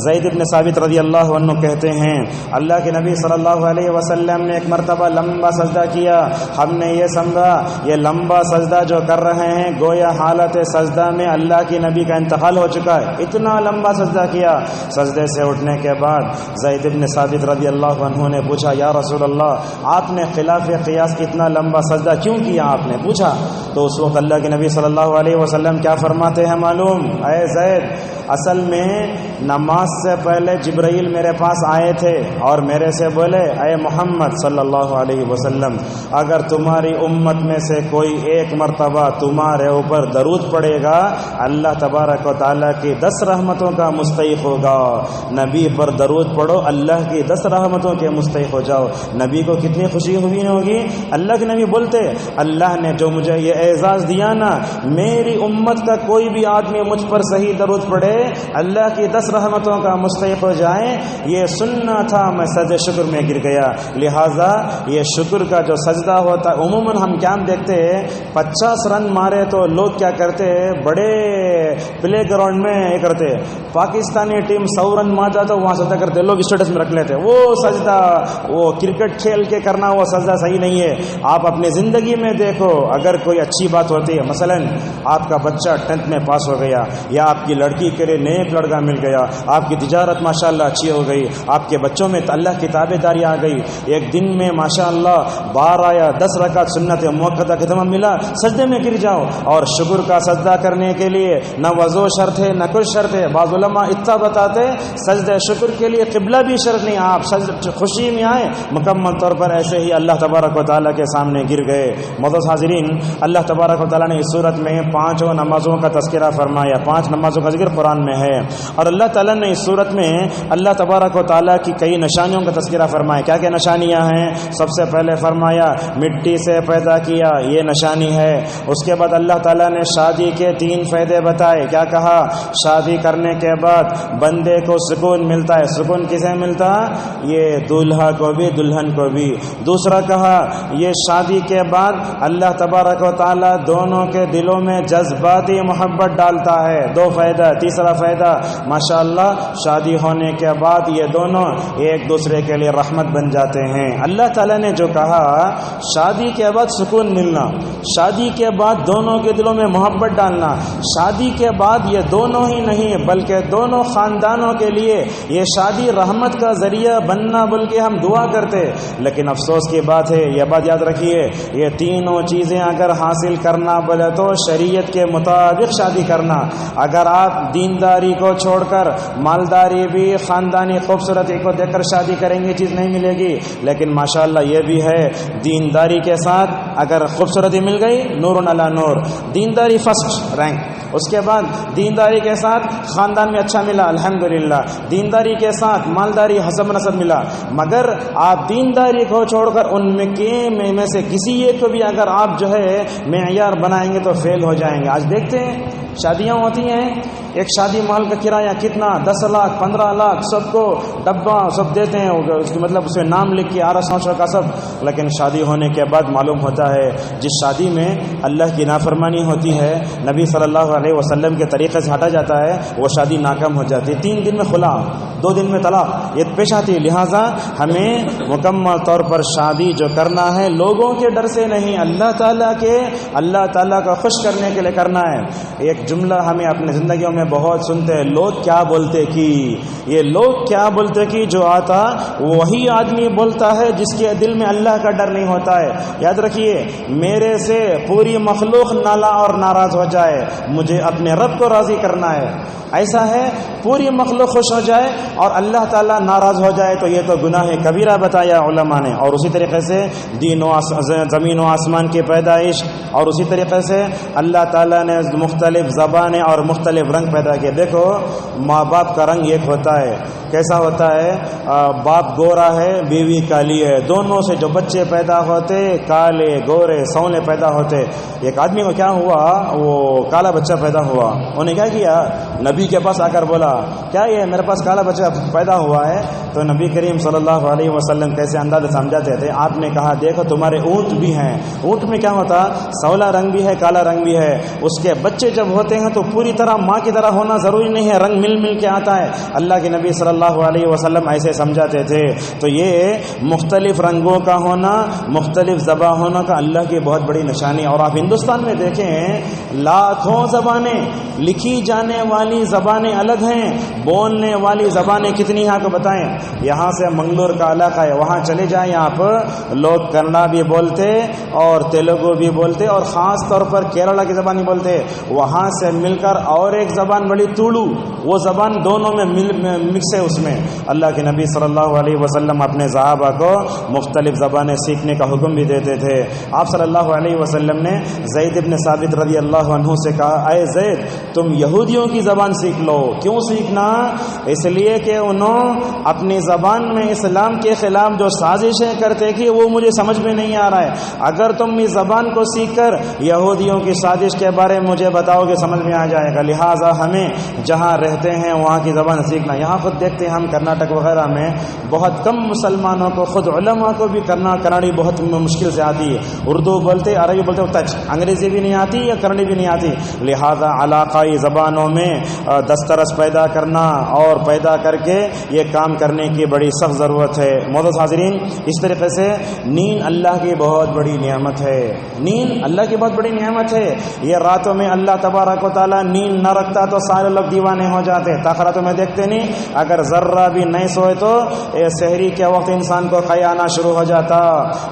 زید بن ثابت رضی اللہ عنہ کہتے ہیں اللہ کے نبی صلی اللہ علیہ وسلم نے ایک مرتبہ لمبا سجدہ کیا، ہم نے یہ سمجھا یہ لمبا سجدہ جو کر رہے ہیں گویا حالت سجدہ میں اللہ کے نبی کا انتقال ہو چکا ہے، اتنا لمبا سجدہ کیا۔ سجدے سے اٹھنے کے بعد زید بن ثابت رضی اللہ عنہ نے پوچھا یا رسول اللہ آپ نے خلاف قیاس اتنا لمبا سجدہ کیوں کیا؟ آپ نے پوچھا تو اس وقت اللہ کے نبی صلی اللہ علیہ وسلم کیا فرماتے ہیں معلوم؟ اے زید، اصل میں نماز سے پہلے جبرائیل میرے پاس آئے تھے اور میرے سے بولے اے محمد صلی اللہ علیہ وسلم اگر تمہاری امت میں سے کوئی ایک مرتبہ تمہارے اوپر درود پڑے گا اللہ تبارک و تعالیٰ کی 10 رحمتوں کا مستحق ہوگا۔ نبی پر درود پڑھو، اللہ کی 10 رحمتوں کے مستحق ہو جاؤ۔ نبی کو کتنی خوشی ہوئی ہوگی؟ اللہ کے نبی بولتے اللہ نے جو مجھے یہ اعزاز دیا نا، میری امت کا کوئی بھی آدمی مجھ پر صحیح درود پڑھے اللہ کی 10 رحمتوں کا مستحق ہو جائیں، یہ سننا تھا، میں سجدہ شکر میں گر گیا۔ لہٰذا یہ شکر کا جو سجدہ ہوتا ہے عموماً ہم کیا دیکھتے ہیں 50 رن مارے تو لوگ کیا کرتے بڑے پلے گراؤنڈ میں یہ کرتے، پاکستانی ٹیم 100 رن مار جاتا وہاں سجدہ کرتے، لوگ اسٹیٹس میں رکھ لیتے وہ سجدہ، وہ کرکٹ کھیل کے کرنا وہ سجدہ صحیح نہیں ہے۔ آپ اپنی زندگی میں دیکھو اگر کوئی اچھی بات ہوتی ہے، مثلا آپ کا بچہ 10th میں پاس ہو گیا یا آپ کی لڑکی کے لیے نیک لڑکا مل گیا، آپ کی تجارت ماشاءاللہ اچھی ہو گئی، آپ کے بچوں میں اللہ کی تابعداری آ گئی، ایک دن میں ماشاءاللہ 12 یا 10 رکعت سنت موقعہ کا تمام ملا، سجدے میں گر جاؤ۔ اور شکر کا سجدہ کرنے کے لیے نہ وضو شرط ہے نہ کچھ شرط ہے، بعض علماء اتنا بتاتے سجدہ شکر کے لیے قبلہ بھی شرط نہیں، آپ خوشی میں آئے مکمل طور پر ایسے ہی اللہ تبارک و تعالیٰ کے سامنے گر گئے۔ معزز حاضرین، اللہ تبارک و تعالیٰ نے اس صورت میں 5 نمازوں کا تذکرہ فرمایا، 5 نمازوں کا ذکر قرآن میں ہے، اور اللہ تعالیٰ نے اس صورت میں اللہ تبارک و تعالیٰ کی کئی نشانیوں کا تذکرہ فرمایا۔ کیا کیا نشانیاں ہیں؟ سب سے پہلے فرمایا مٹی سے پیدا کیا، یہ نشانی ہے۔ اس کے بعد اللہ تعالیٰ نے شادی کے 3 فائدے بتائے۔ کیا کہا؟ شادی کرنے کے بعد بندے کو سکون ملتا ہے۔ سکون کسے ملتا؟ یہ دولہا کو بھی دلہن کو بھی۔ دوسرا کہا یہ شادی کے بعد اللہ تبارک و تعالیٰ دونوں کے دلوں میں جذباتی محبت ڈالتا ہے، 2 فائدہ۔ تیسرا دوسرا فائدہ ماشاءاللہ شادی ہونے کے بعد یہ دونوں ایک دوسرے کے لیے رحمت بن جاتے ہیں۔ اللہ تعالیٰ نے جو کہا شادی کے بعد سکون ملنا، شادی کے بعد دونوں کے دلوں میں محبت ڈالنا، شادی کے بعد یہ دونوں ہی نہیں بلکہ دونوں خاندانوں کے لیے یہ شادی رحمت کا ذریعہ بننا بلکہ ہم دعا کرتے۔ لیکن افسوس کی بات ہے، یہ بات یاد رکھیے، یہ تینوں چیزیں اگر حاصل کرنا بولے تو شریعت کے مطابق شادی کرنا۔ اگر آپ دینداری کو چھوڑ کر مالداری بھی خاندانی خوبصورتی کو دیکھ کر شادی کریں گے چیز نہیں ملے گی۔ لیکن ماشاءاللہ یہ بھی ہے دینداری کے ساتھ اگر خوبصورتی مل گئی نور علی نور، دینداری فرسٹ رینک، اس کے بعد دینداری کے ساتھ خاندان میں اچھا ملا الحمدللہ، دینداری کے ساتھ مالداری حسب نسب ملا۔ مگر آپ دینداری کو چھوڑ کر ان میں سے کسی ایک کو بھی اگر آپ جو ہے معیار بنائیں گے تو فیل ہو جائیں گے۔ آج دیکھتے ہیں شادیاں ہوتی ہیں، ایک شادی محل کا کرایہ کتنا 10 لاکھ 15 لاکھ، سب کو ڈبہ سب دیتے ہیں، اس کے مطلب اس میں نام لکھ کے آرس نوشہ کا سب، لیکن شادی ہونے کے بعد معلوم ہوتا ہے جس شادی میں اللہ کی نافرمانی ہوتی ہے، نبی صلی اللہ علیہ وسلم کے طریقے سے ہٹا جاتا ہے، وہ شادی ناکام ہو جاتی ہے، 3 دن میں خلا، 2 دن میں طلاق، یہ پیش آتی ہے۔ لہٰذا ہمیں مکمل طور پر شادی جو کرنا ہے لوگوں کے ڈر سے نہیں، اللہ تعالیٰ کا خوش کرنے کے لیے کرنا ہے۔ ایک جملہ ہمیں اپنی زندگیوں میں بہت سنتے ہیں، لوگ کیا بولتے کی، یہ لوگ کیا بولتے کی جو آتا وہی آدمی بولتا ہے جس کے دل میں اللہ کا ڈر نہیں ہوتا ہے۔ یاد رکھیے میرے سے پوری مخلوق نالا اور ناراض ہو جائے، مجھے اپنے رب کو راضی کرنا ہے۔ ایسا ہے پوری مخلوق خوش ہو جائے اور اللہ تعالیٰ ناراض ہو جائے تو یہ تو گناہ کبیرہ بتایا علماء نے۔ اور اسی طریقے سے زمین و آسمان کی پیدائش، اور اسی طریقے سے اللہ تعالیٰ نے مختلف زبانیں اور مختلف رنگ پیدا کیے۔ دیکھو ماں باپ کا رنگ ایک ہوتا ہے، کیسا ہوتا ہے؟ باپ گورا ہے بیوی کالی ہے، دونوں سے جو بچے پیدا ہوتے کالے گورے سونے پیدا ہوتے۔ ایک آدمی کو کیا ہوا، وہ کالا بچہ پیدا ہوا، انہوں نے کیا کیا، نبی کے پاس آ کر بولا کیا یہ میرے پاس کالا بچہ پیدا ہوا ہے؟ تو نبی کریم صلی اللہ علیہ وسلم کیسے انداز سمجھاتے تھے، آپ نے کہا دیکھو تمہارے اونٹ بھی ہیں، اونٹ میں کیا ہوتا سولا رنگ بھی ہے کالا رنگ بھی ہے، اس کے بچے جب ہوتے ہیں تو پوری طرح ماں کی طرح ہونا ضروری نہیں ہے، رنگ مل مل کے آتا ہے۔ اللہ کے نبی صلی اللہ علیہ وسلم ایسے سمجھاتے تھے۔ تو یہ مختلف رنگوں کا ہونا، مختلف زبان ہونا کا اللہ کی بہت بڑی نشانی۔ اور آپ ہندوستان میں دیکھیں لاکھوں زبانیں، لکھی جانے والی زبانیں الگ ہیں، بولنے والی زبانیں کتنی ہیں آپ کو بتائیں؟ یہاں سے منگلور کا علاقہ ہے، وہاں چلے جائیں آپ، لوگ کنڑا بھی بولتے اور تیلگو بھی بولتے اور خاص طور پر کیرلا کی زبان بھی بولتے۔ وہاں سے مل کر اور ایک زبان بڑی تولو، وہ زبان دونوں میں مکس ہے اس میں۔ اللہ کے نبی صلی اللہ علیہ وسلم اپنے صحابہ کو مختلف زبانیں سیکھنے کا حکم بھی دیتے تھے۔ آپ صلی اللہ علیہ وسلم نے زید بن ثابت رضی اللہ عنہ سے کہا اے زید تم یہودیوں کی زبان سیکھ لو۔ کیوں سیکھنا؟ اس لیے کہ انہوں اپنی زبان میں اسلام کے خلاف جو سازشیں کرتے کہ وہ مجھے سمجھ میں نہیں آ رہا ہے، اگر تم اس زبان کو سیکھ کر یہودیوں کی سازش کے بارے میں مجھے بتاؤ گے سمجھ میں آ جائے گا۔ لہٰذا ہمیں جہاں رہتے ہیں وہاں کی زبان سیکھنا۔ یہاں خود دیکھتے ہیں ہم کرناٹک وغیرہ میں بہت کم مسلمانوں کو، خود علماء کو بھی کناڑی بہت مشکل سے آتی ہے، اردو بولتے عربی بولتے تچ، انگریزی بھی نہیں آتی یا کنڑی بھی نہیں آتی۔ لہٰذا علاقائی زبانوں میں دسترس پیدا کرنا اور پیدا کر کے یہ کام کرنے کی بڑی سخت ضرورت ہے۔ معزز حاضرین، اس طریقے سے نیند اللہ کی بہت بڑی نعمت ہے، نیند اللہ کی بہت بڑی نعمت ہے۔ یہ راتوں میں اللہ تبارک و تعالیٰ نیند نہ رکھتا تو سارے لوگ دیوانے ہو جاتے۔ تاخراتوں میں دیکھتے نہیں، اگر ذرہ بھی نہیں سوئے تو سحری کے وقت انسان کو قے آنا شروع ہو جاتا۔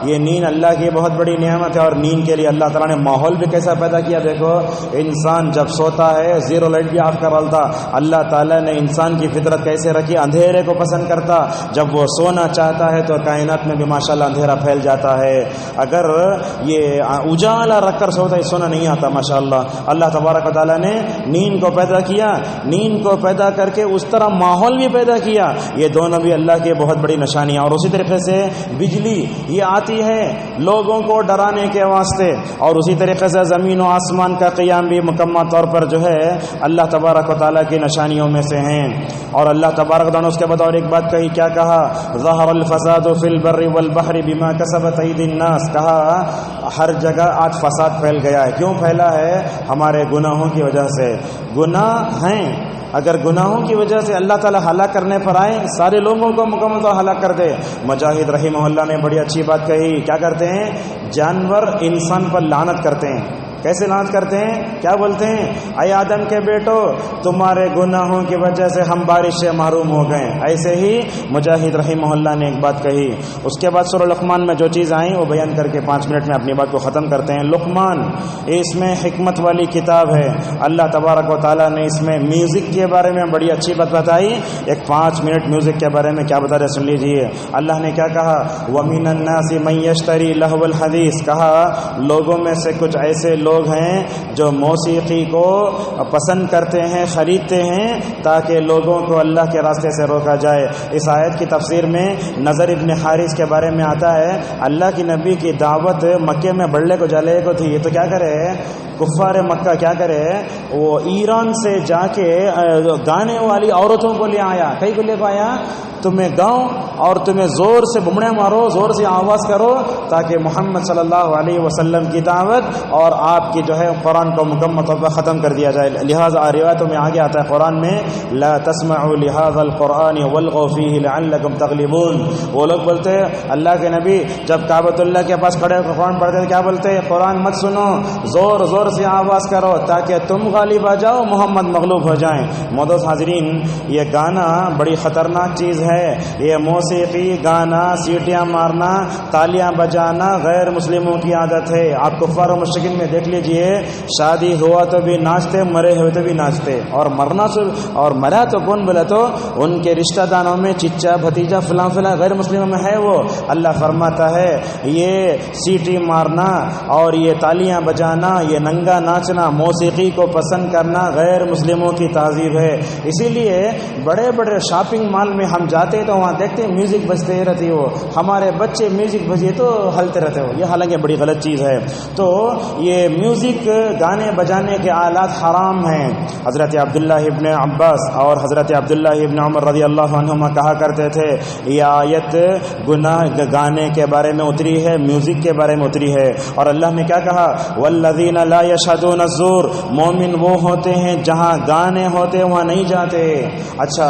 یہ نیند اللہ کی بہت بڑی نعمت ہے، اور نیند کے لیے اللہ تعالیٰ نے ماحول بھی کیسا پیدا کیا۔ دیکھو انسان جب سوتا ہے زیرو لائٹ بھی آف کر ڈالتا۔ اللہ تعالیٰ نے انسان کی فطرت کیسے رکھی، اندھیرے کو پسند کرتا، جب وہ سونا چاہتا ہے تو کائنات میں بھی ماشاءاللہ اندھیرا پھیل جاتا ہے۔ اگر یہ اجالا رکھ کر سوتا ہے سونا نہیں آتا ماشاءاللہ۔ اللہ تبارک و تعالیٰ نے نیند کو پیدا کیا، نیند کو پیدا کر کے اس طرح ماحول بھی پیدا کیا۔ یہ دونوں بھی اللہ کی بہت بڑی نشانیاں۔ اور اسی طریقے سے بجلی یہ آتی ہے لوگوں کو ڈرانے کے واسطے، اور اسی طریقے سے زمین و آسمان کا قیام بھی مکمل مکمل طور پر جو ہے اللہ تبارک و تعالیٰ کی نشانیوں میں سے ہیں. اور اللہ تبارک و تعالیٰ نے اس کے بعد اور ایک بات کہی, کیا کہا؟ ظہر الفساد فی البر والبحر بما کسبت ایدی الناس. کہا ہر جگہ آج فساد پھیل گیا ہے. کیوں پھیلا ہے؟ ہمارے گناہوں کی وجہ سے. گناہ ہیں, اگر گناہوں کی وجہ سے اللہ تعالیٰ ہلاک کرنے پر آئے, سارے لوگوں کو مکمل طور ہلاک کر دے. مجاہد رحمہ اللہ نے بڑی اچھی بات کہی. کیا کرتے ہیں؟ جانور انسان پر لعنت کرتے ہیں. کیسے لعنت کرتے ہیں؟ کیا بولتے ہیں؟ اے آدم کے بیٹو, تمہارے گناہوں کی وجہ سے ہم بارش سے محروم ہو گئے. ایسے ہی مجاہد رحمہ اللہ نے ایک بات کہی. اس کے بعد سورہ لقمان میں جو چیز آئیں وہ بیان کر کے 5 منٹ میں اپنی بات کو ختم کرتے ہیں. لقمان اس میں حکمت والی کتاب ہے. اللہ تبارک و تعالیٰ نے اس میں میوزک کے بارے میں بڑی اچھی بات بتائی. ایک 5 منٹ میوزک کے بارے میں کیا بتا رہے سن لیجیے. اللہ نے کیا کہا؟ وَمِنَ النَّاسِ مَن يَشْتَرِي لَهْوَ الْحَدِيثِ. کہا لوگوں میں سے کچھ ایسے لوگ ہیں جو موسیقی کو پسند کرتے ہیں, خریدتے ہیں تاکہ لوگوں کو اللہ کے راستے سے روکا جائے. اس آیت کی تفسیر میں نظر ابن حارث کے بارے میں آتا ہے, اللہ کی نبی کی دعوت مکے میں بڑھنے کو جلے کو تھی. یہ تو کیا کرے کفار مکہ, کیا کرے وہ ایران سے جا کے گانے والی عورتوں کو لے آیا. کئی کو لے کو آیا؟ تمہیں گاؤں اور تمہیں زور سے بمڑے مارو, زور سے آواز کرو تاکہ محمد صلی اللہ علیہ وسلم کی دعوت اور آپ کی جو ہے قرآن کو مکمل طور پر ختم کر دیا جائے. لہٰذا روایتوں میں آگے آتا ہے قرآن میں لا تسمعوا لهذا القرآن والغوا فيه لعلكم تغلبون. وہ لوگ بولتے ہیں اللہ کے نبی جب کعبۃ اللہ کے پاس کھڑے ہو کر قرآن پڑھتے ہیں کیا بولتے ہیں؟ قرآن مت سنو, زور زور سے آواز کرو تاکہ تم غالب آ جاؤ, محمد مغلوب ہو جائیں. معزز حاضرین, یہ گانا بڑی خطرناک چیز ہے. یہ موسیقی, گانا, سیٹیاں مارنا, تالیاں بجانا غیر مسلموں کی عادت ہے. آپ کفار و مشرکین میں دیکھ لیجئے, شادی ہوا تو بھی ناچتے, مرے ہوئے تو بھی ناچتے, اور مرا تو کون بولا تو ان کے رشتہ داروں میں چچا بھتیجا فلاں فلاں غیر مسلموں میں ہے وہ. اللہ فرماتا ہے یہ سیٹی مارنا اور یہ تالیاں بجانا, یہ ننگا ناچنا, موسیقی کو پسند کرنا غیر مسلموں کی تہذیب ہے. اسی لیے بڑے بڑے شاپنگ مال میں ہم جاتے تو وہاں دیکھتے میوزک بجتے رہتی ہو, ہمارے بچے میوزک بجے تو ہلتے رہتے ہو. یہ حالانکہ بڑی غلط چیز ہے. تو یہ میوزک, گانے بجانے کے آلات حرام ہیں. حضرت عبداللہ ابن عباس اور حضرت عبداللہ ابن عمر رضی اللہ عنہما کہا کرتے تھے یہ آیت گناہ گانے کے بارے میں اتری ہے, میوزک کے بارے میں اتری ہے. اور اللہ نے کیا کہا؟ والذین لا یشهدون الزور. مومن وہ ہوتے ہیں جہاں گانے ہوتے وہاں نہیں جاتے. اچھا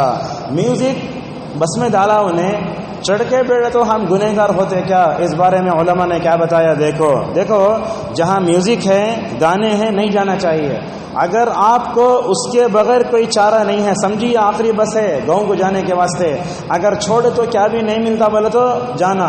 میوزک بس میں ڈالا انہیں, چڑھ کے بیٹھے تو ہم گنہگار ہوتے کیا؟ اس بارے میں علماء نے کیا بتایا؟ دیکھو جہاں میوزک ہے, گانے ہیں, نہیں جانا چاہیے. اگر آپ کو اس کے بغیر کوئی چارہ نہیں ہے, سمجھیے آخری بس ہے گاؤں کو جانے کے واسطے, اگر چھوڑے تو کیا بھی نہیں ملتا بولے تو جانا.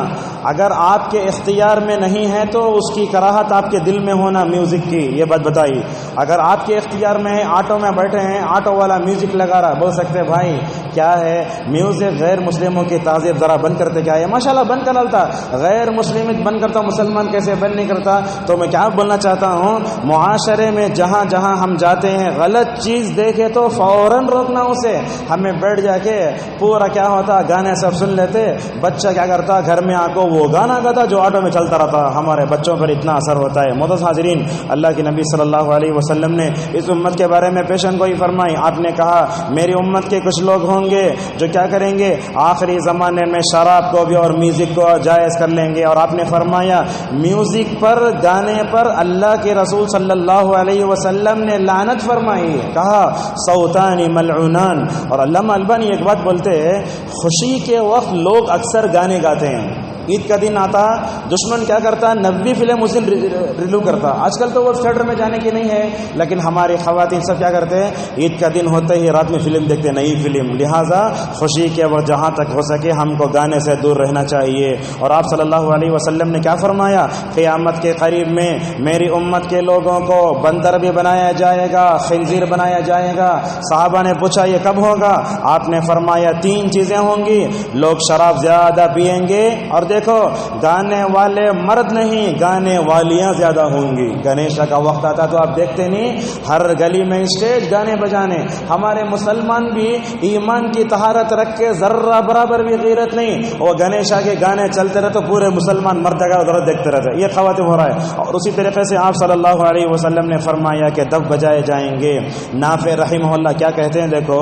اگر آپ کے اختیار میں نہیں ہے تو اس کی کراہت آپ کے دل میں ہونا میوزک کی, یہ بات بتائی. اگر آپ کے اختیار میں ہے, آٹو میں بیٹھے ہیں, آٹو والا میوزک لگا رہا, بول سکتے بھائی کیا ہے میوزک غیر مسلموں کی تہذیب, ذرا بند کرتے کیا ہے؟ ماشاءاللہ بند کر ڈالتا. غیر مسلم بند کرتا, مسلمان کیسے بند نہیں کرتا؟ تو میں کیا بولنا چاہتا ہوں, معاشرے میں جہاں جہاں ہم جاتے ہیں غلط چیز دیکھے تو فوراً روکنا اسے. ہمیں بیٹھ جا کے پورا کیا ہوتا گانے سب سن لیتے, بچہ کیا کرتا گھر میں آ کو وہ گانا گاتا جو آٹو میں چلتا رہتا. ہمارے بچوں پر اتنا اثر ہوتا ہے. معزز حاضرین, اللہ کے نبی صلی اللہ علیہ وسلم نے اس امت کے بارے میں پیشن گوئی فرمائی. آپ نے کہا میری امت کے کچھ لوگ ہوں گے جو کیا کریں گے, آخری زمانے میں شراب کو بھی اور میوزک کو جائز کر لیں گے. اور آپ نے فرمایا میوزک پر, گانے پر اللہ کے رسول صلی اللہ علیہ وسلم نے لعنت فرمائی, کہا صوتان ملعونان. اور علامہ البانی ایک بات بولتے ہیں, خوشی کے وقت لوگ اکثر گانے گاتے ہیں. عید کا دن آتا, دشمن کیا کرتا, 90 فلم اس دن ریلیو کرتا. آج کل تو وہ تھیٹر میں جانے کی نہیں ہے, لیکن ہماری خواتین سب کیا کرتے ہیں, عید کا دن ہوتے ہی رات میں فلم دیکھتے, نئی فلم. لہٰذا خوشی کے وقت جہاں تک ہو سکے ہم کو گانے سے دور رہنا چاہیے. اور آپ صلی اللہ علیہ وسلم نے کیا فرمایا, قیامت کے قریب میں میری امت کے لوگوں کو بندر بھی بنایا جائے گا, خنزیر بنایا جائے گا. صحابہ نے پوچھا یہ کب ہوگا؟ آپ نے فرمایا 3 چیزیں ہوں گی, لوگ شراب زیادہ پئیں گے, اور دیکھو گانے والے مرد نہیں گانے والیاں زیادہ ہوں گی. گنیشا کا وقت آتا تو آپ دیکھتے نہیں ہر گلی میں اسٹیج گانے بجانے. ہمارے مسلمان بھی ایمان کی طہارت رکھ کے ذرہ برابر بھی غیرت نہیں, وہ گنیشا کے گانے چلتے رہے تو پورے مسلمان مرد کا ادھر دیکھتے رہتے. یہ خواتین ہو رہا ہے. اور اسی طریقے سے آپ صلی اللہ علیہ وسلم نے فرمایا کہ دف بجائے جائیں گے. نافع رحمہ اللہ کیا کہتے ہیں, دیکھو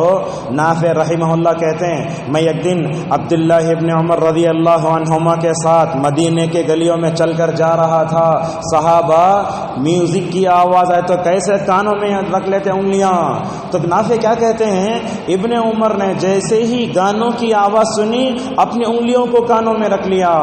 نافع رحمہ اللہ کہتے ہیں میں ایک دن عبداللہ ابن عمر رضی اللہ عنہما کے ساتھ مدینے کے گلیوں میں چل کر جا رہا تھا. صحابہ میوزک کی آواز آئے تو کیسے کانوں میں رکھ لیتے انگلیاں. تو نافع کیا کہتے ہیں, ابن عمر نے جیسے ہی گانوں کی آواز سنی اپنی انگلیوں کو کانوں میں رکھ لیا.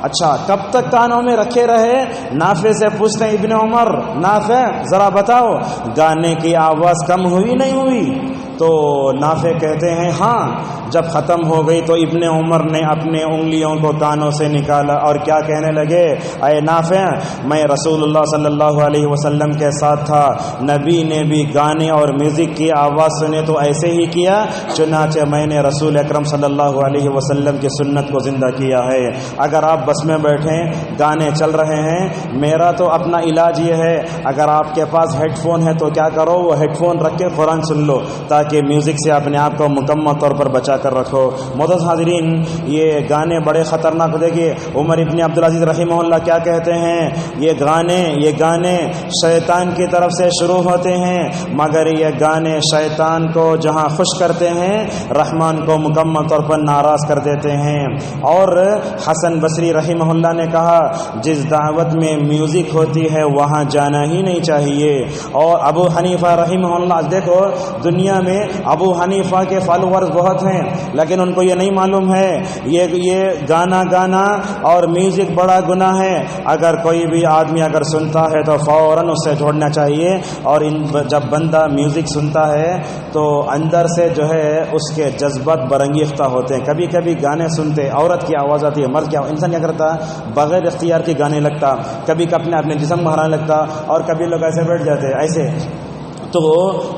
اچھا کب تک کانوں میں رکھے رہے؟ نافع سے پوچھتے ہیں ابن عمر, نافع ذرا بتاؤ گانے کی آواز کم ہوئی نہیں ہوئی؟ تو نافع کہتے ہیں ہاں. جب ختم ہو گئی تو ابن عمر نے اپنے انگلیوں کو کانوں سے نکالا اور کیا کہنے لگے, اے نافع میں رسول اللہ صلی اللہ علیہ وسلم کے ساتھ تھا, نبی نے بھی گانے اور میوزک کی آواز سنے تو ایسے ہی کیا, چنانچہ میں نے رسول اکرم صلی اللہ علیہ وسلم کی سنت کو زندہ کیا ہے. اگر آپ بس میں بیٹھیں گانے چل رہے ہیں, میرا تو اپنا علاج یہ ہے اگر آپ کے پاس ہیڈ فون ہے تو کیا کرو, وہ ہیڈ فون رکھ کے قرآن سن لو تاکہ میوزک سے اپنے آپ کو مکمل طور پر بچا کر رکھو. معزز حاضرین, یہ گانے بڑے خطرناک. دیکھیے عمر ابن عبدالعزیز رحمہ اللہ کیا کہتے ہیں, یہ گانے شیطان کی طرف سے شروع ہوتے ہیں, مگر یہ گانے شیطان کو جہاں خوش کرتے ہیں رحمان کو مکمل طور پر ناراض کر دیتے ہیں. اور حسن بصری رحمہ اللہ نے کہا جس دعوت میں میوزک ہوتی ہے وہاں جانا ہی نہیں چاہیے. اور ابو حنیفہ رحمہ اللہ, دیکھو دنیا میں ابو حنیفہ کے فالوورز بہت ہیں لیکن ان کو یہ نہیں معلوم ہے یہ گانا اور میوزک بڑا گناہ ہے. اگر کوئی بھی آدمی اگر سنتا ہے تو فوراً اس سے چھوڑنا چاہیے. اور جب بندہ میوزک سنتا ہے تو اندر سے جو ہے اس کے جذبات برانگیختہ ہوتے ہیں. کبھی کبھی گانے سنتے عورت کی آواز آتی ہے, مرد کیا انسان کیا کرتا بغیر اختیار کے گانے لگتا, کبھی اپنے جسم بہرانے لگتا, اور کبھی لوگ ایسے بیٹھ جاتے ایسے. تو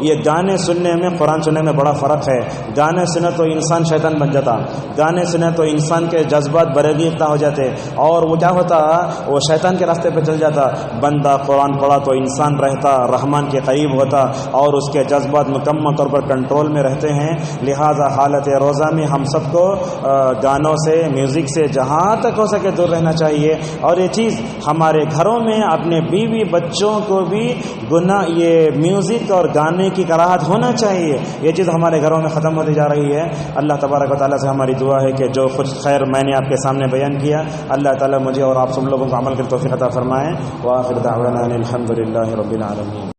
یہ گانے سننے میں قرآن سننے میں بڑا فرق ہے. گانے سنے تو انسان شیطان بن جاتا, گانے سنے تو انسان کے جذبات برگیختہ ہو جاتے, اور وہ کیا ہوتا, وہ شیطان کے راستے پہ چل جاتا. بندہ قرآن پڑھا تو انسان رہتا, رحمان کے قریب ہوتا, اور اس کے جذبات مکمل طور پر کنٹرول میں رہتے ہیں. لہٰذا حالت روزہ میں ہم سب کو گانوں سے, میوزک سے جہاں تک ہو سکے دور رہنا چاہیے. اور یہ چیز ہمارے گھروں میں اپنے بیوی بچوں کو بھی یہ میوزک اور گانے کی کراہت ہونا چاہیے. یہ چیز ہمارے گھروں میں ختم ہوتی جا رہی ہے. اللہ تبارک و تعالیٰ سے ہماری دعا ہے کہ جو کچھ خیر میں نے آپ کے سامنے بیان کیا, اللہ تعالیٰ مجھے اور آپ سب لوگوں کو عمل کی توفیق عطا فرمائیں. وآخر دعوانا الحمد للہ رب العالمین.